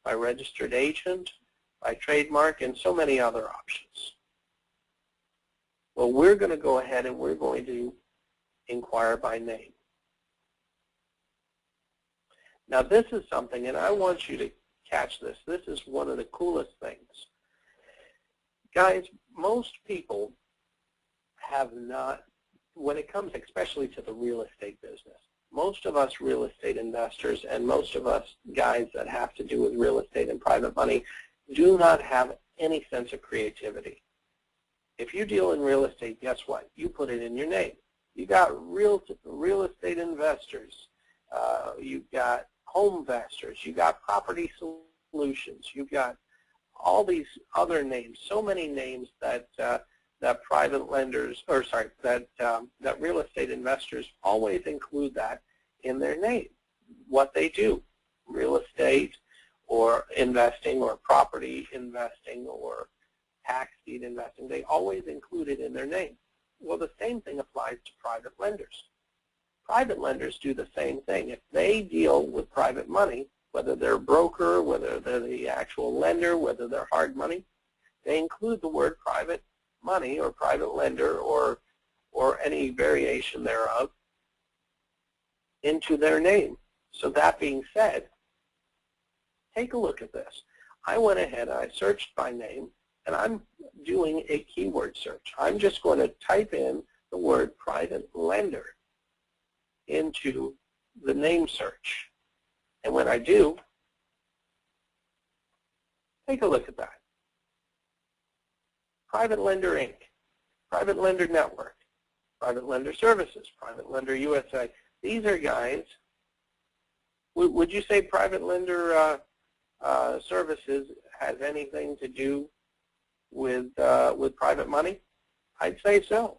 by registered agent, by trademark, and so many other options. Well, we're going to go ahead and we're going to inquire by name. Now this is something, and I want you to catch this. This is one of the coolest things. Guys, most people have not when it comes especially to the real estate business, most of us real estate investors and most of us guys that have to do with real estate and private money do not have any sense of creativity. If you deal in real estate, guess what? You put it in your name. You got real estate investors. You've got home investors. You got property solutions. You've got all these other names. So many names that that private lenders, or sorry, that real estate investors always include that in their name. What they do, real estate, or investing, or property investing, or tax deed investing, they always include it in their name. Well, the same thing applies to private lenders. Private lenders do the same thing. If they deal with private money, whether they're a broker, whether they're the actual lender, whether they're hard money, they include the word private money or private lender or any variation thereof into their name. So that being said, take a look at this. I went ahead and I searched by name, and I'm doing a keyword search. I'm just going to type in the word private lender into the name search. And when I do, take a look at that. Private Lender Inc., Private Lender Network, Private Lender Services, Private Lender USA. These are guys, would you say Private Lender Services has anything to do with private money? I'd say so.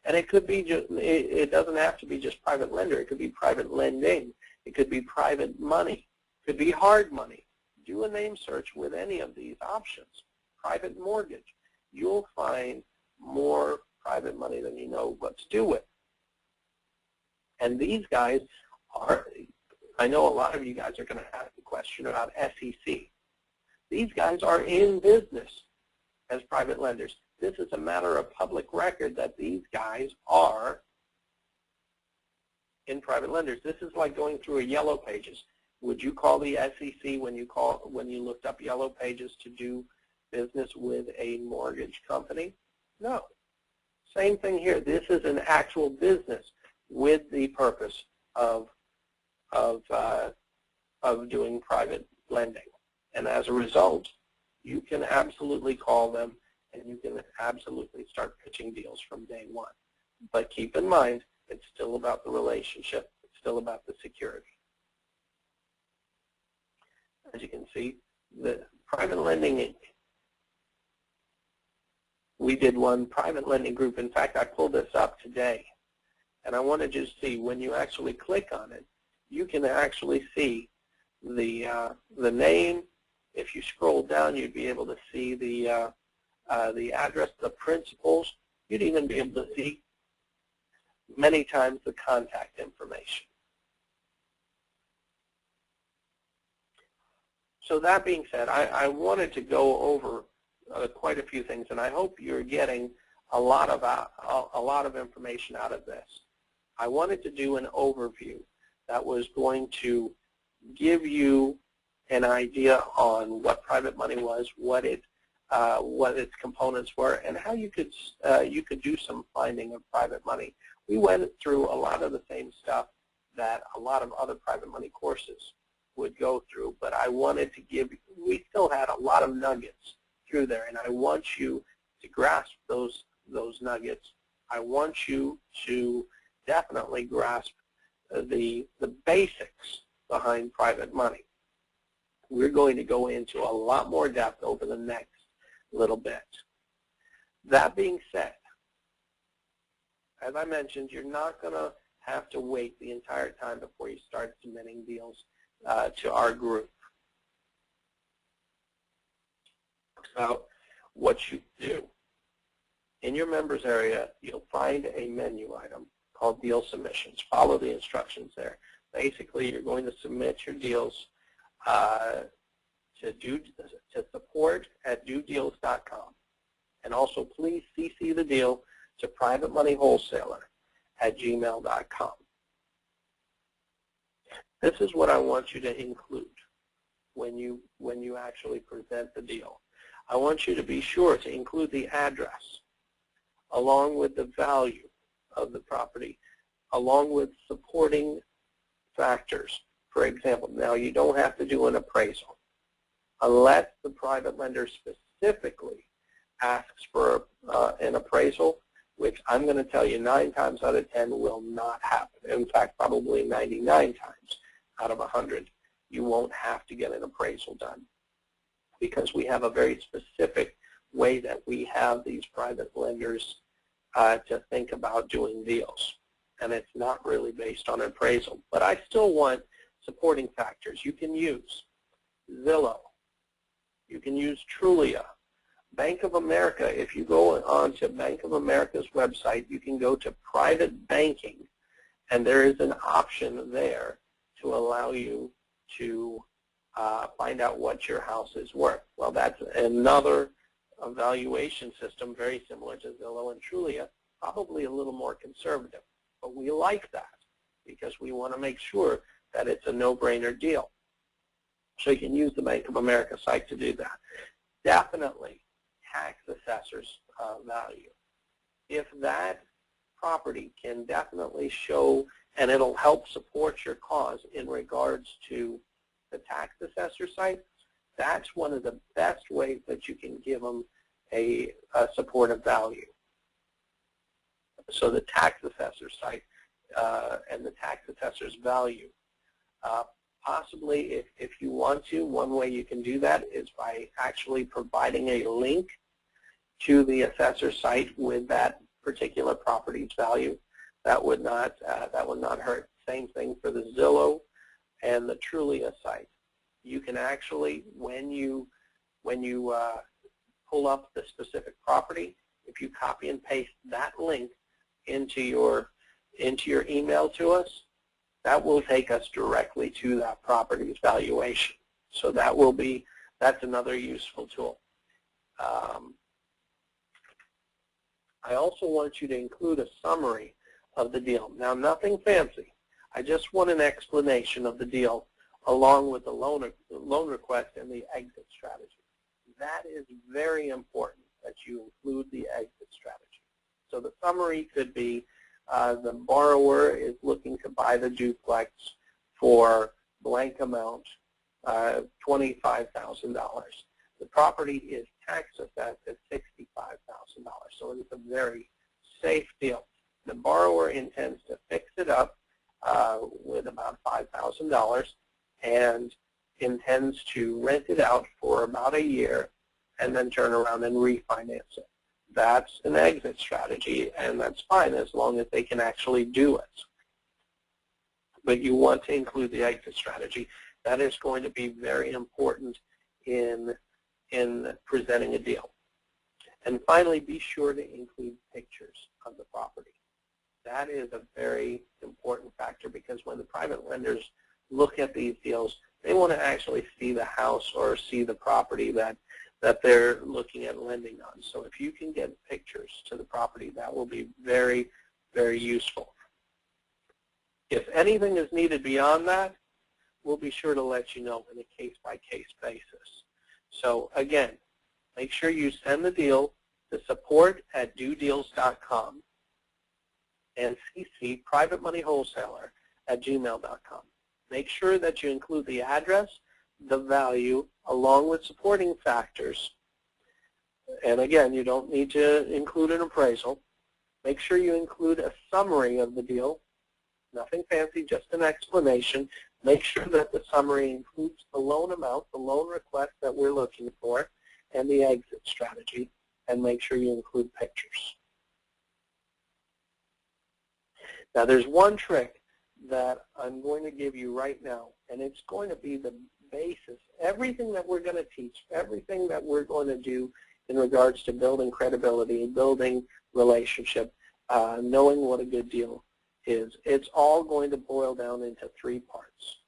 And it could be just, it doesn't have to be just private lender. It could be private lending. It could be private money. It could be hard money. Do a name search with any of these options. Private mortgage. You'll find more private money than you know what to do with. And these guys are, I know a lot of you guys are going to ask the question about SEC. These guys are in business as private lenders. This is a matter of public record that these guys are in private lenders. This is like going through a Yellow Pages. Would you call the SEC when you looked up Yellow Pages to do business with a mortgage company? No. Same thing here. This is an actual business with the purpose of doing private lending. And as a result, you can absolutely call them and you can absolutely start pitching deals from day one. But keep in mind, it's still about the relationship. It's still about the security. As you can see, the Private Lending Inc. We did one private lending group. In fact, I pulled this up today. And I want to just see, when you actually click on it, you can actually see the name. If you scroll down, you'd be able to see the address, the principals. You'd even be able to see many times the contact information. So that being said, I wanted to go over quite a few things, and I hope you're getting a lot of information out of this. I wanted to do an overview that was going to give you an idea on what private money was, what its components were, and how you could do some finding of private money. We went through a lot of the same stuff that a lot of other private money courses would go through, but I wanted to give, we still had a lot of nuggets through there, and I want you to grasp those nuggets. I want you to definitely grasp the basics behind private money. We're going to go into a lot more depth over the next little bit. That being said, as I mentioned, you're not going to have to wait the entire time before you start submitting deals to our group. About what you do. In your members area, you'll find a menu item called Deal Submissions. Follow the instructions there. Basically, you're going to submit your deals to support@dodeals.com. And also, please CC the deal to privatemoneywholesaler@gmail.com. This is what I want you to include when you actually present the deal. I want you to be sure to include the address along with the value of the property, along with supporting factors. For example, now you don't have to do an appraisal unless the private lender specifically asks for an appraisal, which I'm going to tell you 9 times out of 10 will not happen. In fact, probably 99 times out of 100, you won't have to get an appraisal done, because we have a very specific way that we have these private lenders to think about doing deals. And it's not really based on appraisal. But I still want supporting factors. You can use Zillow. You can use Trulia. Bank of America, if you go on to Bank of America's website, you can go to private banking, and there is an option there to allow you to find out what your house is worth. Well, that's another evaluation system very similar to Zillow and Trulia, probably a little more conservative. But we like that because we want to make sure that it's a no-brainer deal. So you can use the Bank of America site to do that. Definitely tax assessor's value. If that property can definitely show, and it'll help support your cause in regards to the tax assessor site, that's one of the best ways that you can give them a supportive value. So the tax assessor site and the tax assessor's value. Possibly, if you want to, one way you can do that is by actually providing a link to the assessor site with that particular property's value. That would not hurt. Same thing for the Zillow and the Trulia site. You can actually, when you pull up the specific property, if you copy and paste that link into your email to us, that will take us directly to that property's valuation. So that's another useful tool. I also want you to include a summary of the deal. Now, nothing fancy. I just want an explanation of the deal along with the loan request and the exit strategy. That is very important that you include the exit strategy. So the summary could be the borrower is looking to buy the duplex for blank amount, $25,000. The property is tax assessed at $65,000, so it's a very safe deal. The borrower intends to fix it up with about $5,000 and intends to rent it out for about a year and then turn around and refinance it. That's an exit strategy, and that's fine as long as they can actually do it. But you want to include the exit strategy. That is going to be very important in presenting a deal. And finally, be sure to include pictures of the property. That is a very important factor because when the private lenders look at these deals, they want to actually see the house or see the property that they're looking at lending on. So if you can get pictures to the property, that will be very, very useful. If anything is needed beyond that, we'll be sure to let you know in a case-by-case basis. So again, make sure you send the deal to support@dodeals.com and CC privatemoneywholesaler@gmail.com. Make sure that you include the address, the value, along with supporting factors. And again, you don't need to include an appraisal. Make sure you include a summary of the deal. Nothing fancy, just an explanation. Make sure that the summary includes the loan amount, the loan request that we're looking for, and the exit strategy. And make sure you include pictures. Now, there's one trick that I'm going to give you right now, and it's going to be the basis. Everything that we're going to teach, everything that we're going to do in regards to building credibility, building relationship, knowing what a good deal is, it's all going to boil down into 3 parts.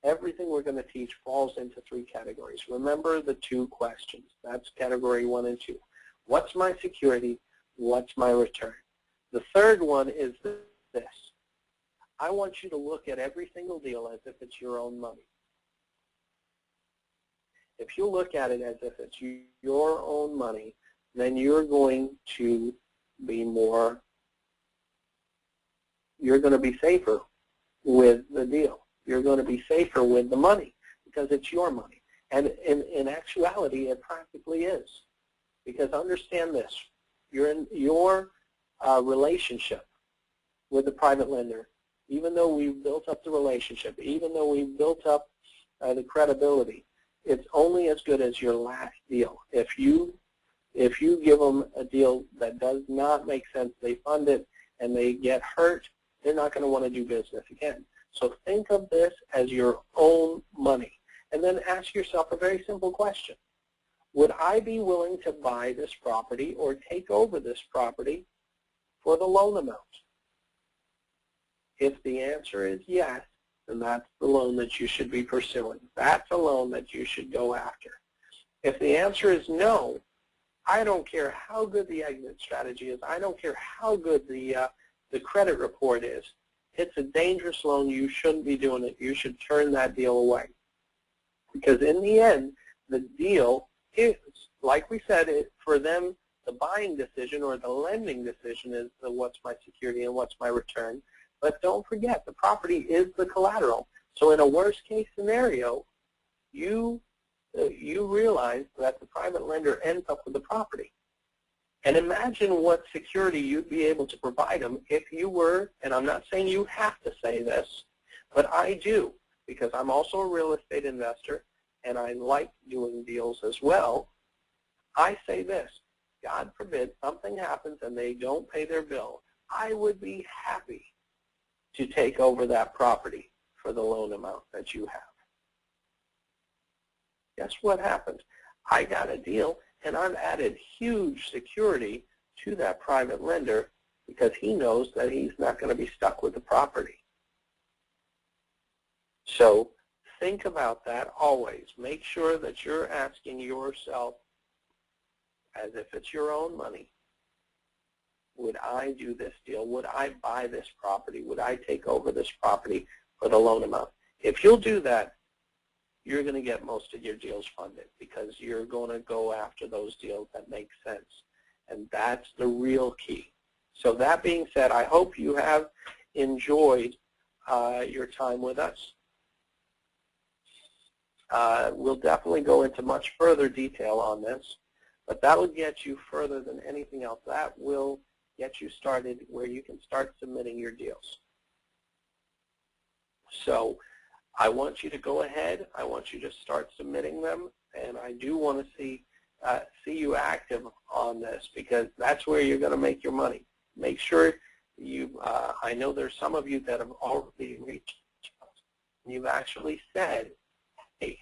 Everything we're going to teach falls into 3 categories. Remember the 2 questions. That's category 1 and 2. What's my security? What's my return? The third one is this. I want you to look at every single deal as if it's your own money. If you look at it as if it's your own money, then you're going to be more you're going to be safer with the deal. You're going to be safer with the money because it's your money. And in actuality, it practically is. Because understand this, you're in your relationship with the private lender, even though we've built up the relationship, even though we've built up the credibility, it's only as good as your last deal. If you give them a deal that does not make sense, they fund it, and they get hurt, they're not going to want to do business again. So think of this as your own money. And then ask yourself a very simple question. Would I be willing to buy this property or take over this property for the loan amount? If the answer is yes, then that's the loan that you should be pursuing. That's a loan that you should go after. If the answer is no, I don't care how good the exit strategy is. I don't care how good the credit report is. It's a dangerous loan. You shouldn't be doing it. You should turn that deal away. Because in the end, the deal is, like we said, for them, the buying decision or the lending decision is the what's my security and what's my return. But don't forget, the property is the collateral. So in a worst-case scenario, you realize that the private lender ends up with the property. And imagine what security you'd be able to provide them if you were, and I'm not saying you have to say this, but I do, because I'm also a real estate investor, and I like doing deals as well. I say this, God forbid something happens and they don't pay their bill, I would be happy to take over that property for the loan amount that you have. Guess what happened? I got a deal, and I've added huge security to that private lender because he knows that he's not going to be stuck with the property. So think about that always. Make sure that you're asking yourself, as if it's your own money, would I do this deal? Would I buy this property? Would I take over this property for the loan amount? If you'll do that, you're going to get most of your deals funded because you're going to go after those deals that make sense. And that's the real key. So that being said, I hope you have enjoyed your time with us. We'll definitely go into much further detail on this, but that will get you further than anything else. That will get you started where you can start submitting your deals. So I want you to go ahead. I want you to start submitting them, and I do want to see you active on this because that's where you're going to make your money. Make sure you, I know there's some of you that have already reached out. You've actually said, hey,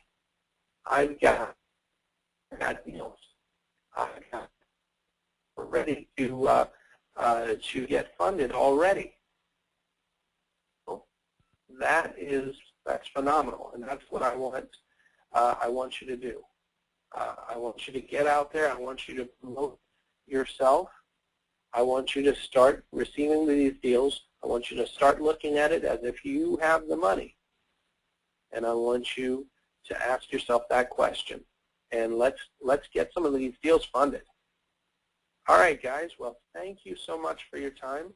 I've got deals. I've got ready to get funded already. That's phenomenal, and that's what I want you to do. I want you to get out there. I want you to promote yourself. I want you to start receiving these deals. I want you to start looking at it as if you have the money. And I want you to ask yourself that question. And let's get some of these deals funded. All right, guys. Well, thank you so much for your time.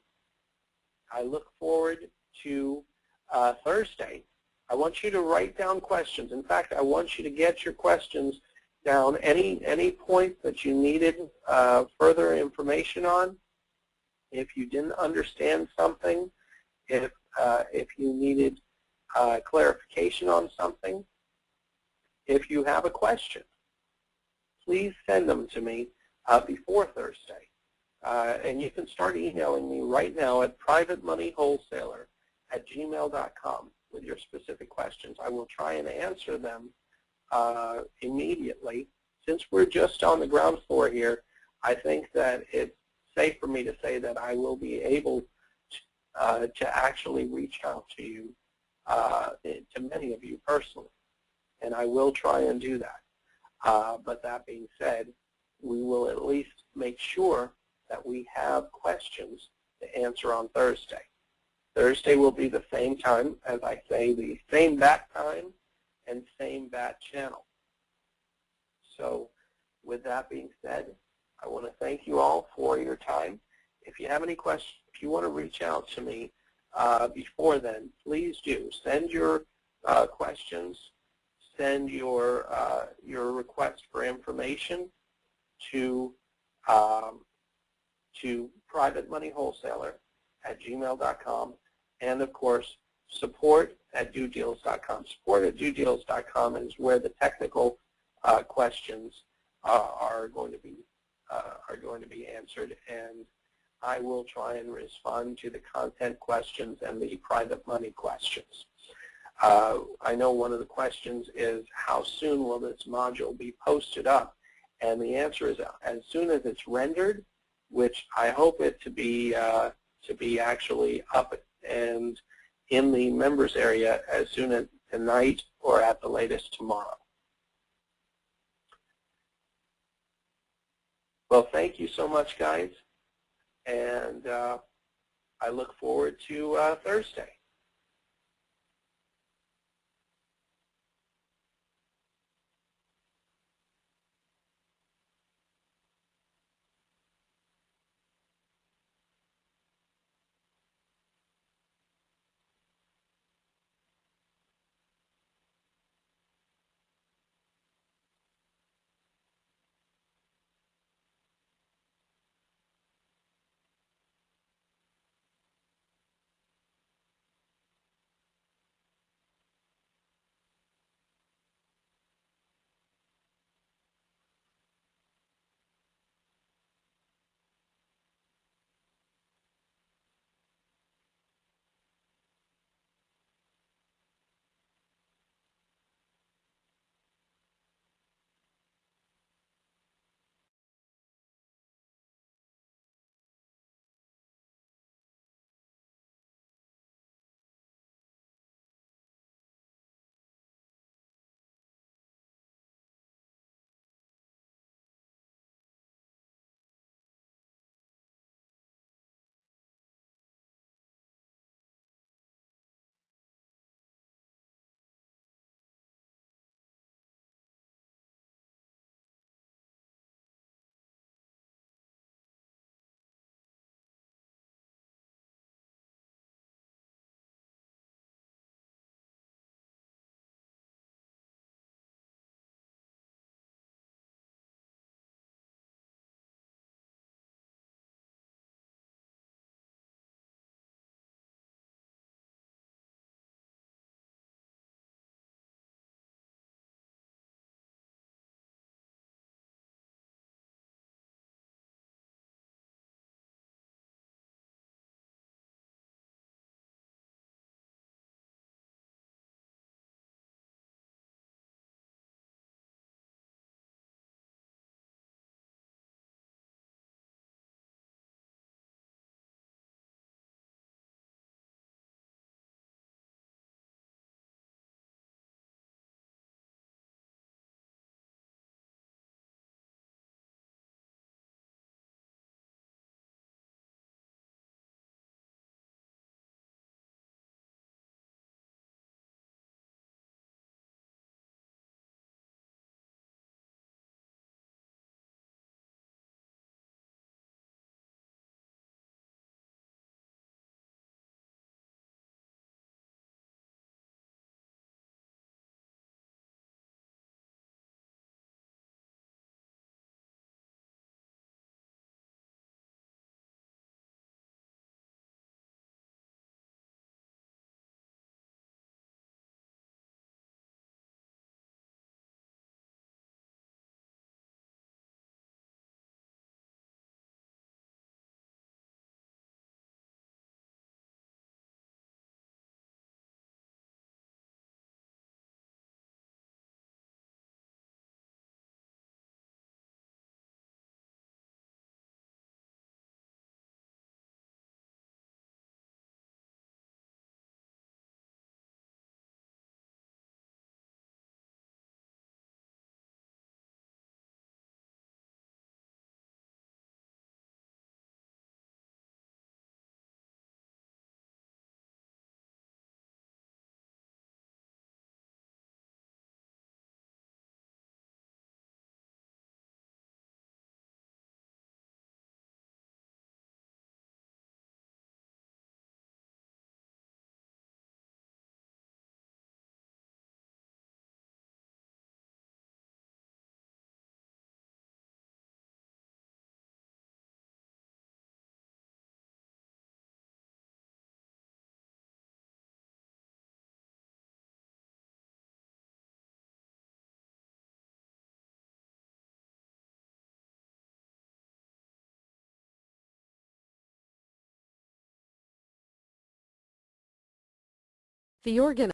I look forward to Thursday. I want you to write down questions. In fact, I want you to get your questions down. Any points that you needed further information on, if you didn't understand something, if you needed clarification on something, if you have a question, please send them to me before Thursday. And you can start emailing me right now at privatemoneywholesaler@gmail.com with your specific questions. I will try and answer them immediately. Since we're just on the ground floor here, I think that it's safe for me to say that I will be able to actually reach out to you, to many of you personally, and I will try and do that. But that being said, we will at least make sure that we have questions to answer on Thursday. Thursday will be the same time, as I say, the same bat time and same bat channel. So with that being said, I want to thank you all for your time. If you have any questions, if you want to reach out to me, before then, please do send your questions, send your request for information to privatemoneywholesaler@gmail.com, and of course support@dodeals.com. Support@dodeals.com is where the technical questions are going to be answered, and I will try and respond to the content questions and the private money questions. I know one of the questions is how soon will this module be posted up, and the answer is as soon as it's rendered, which I hope it to be actually up and in the members area as soon as tonight or at the latest tomorrow. Well, thank you so much, guys, and I look forward to Thursday. The organizer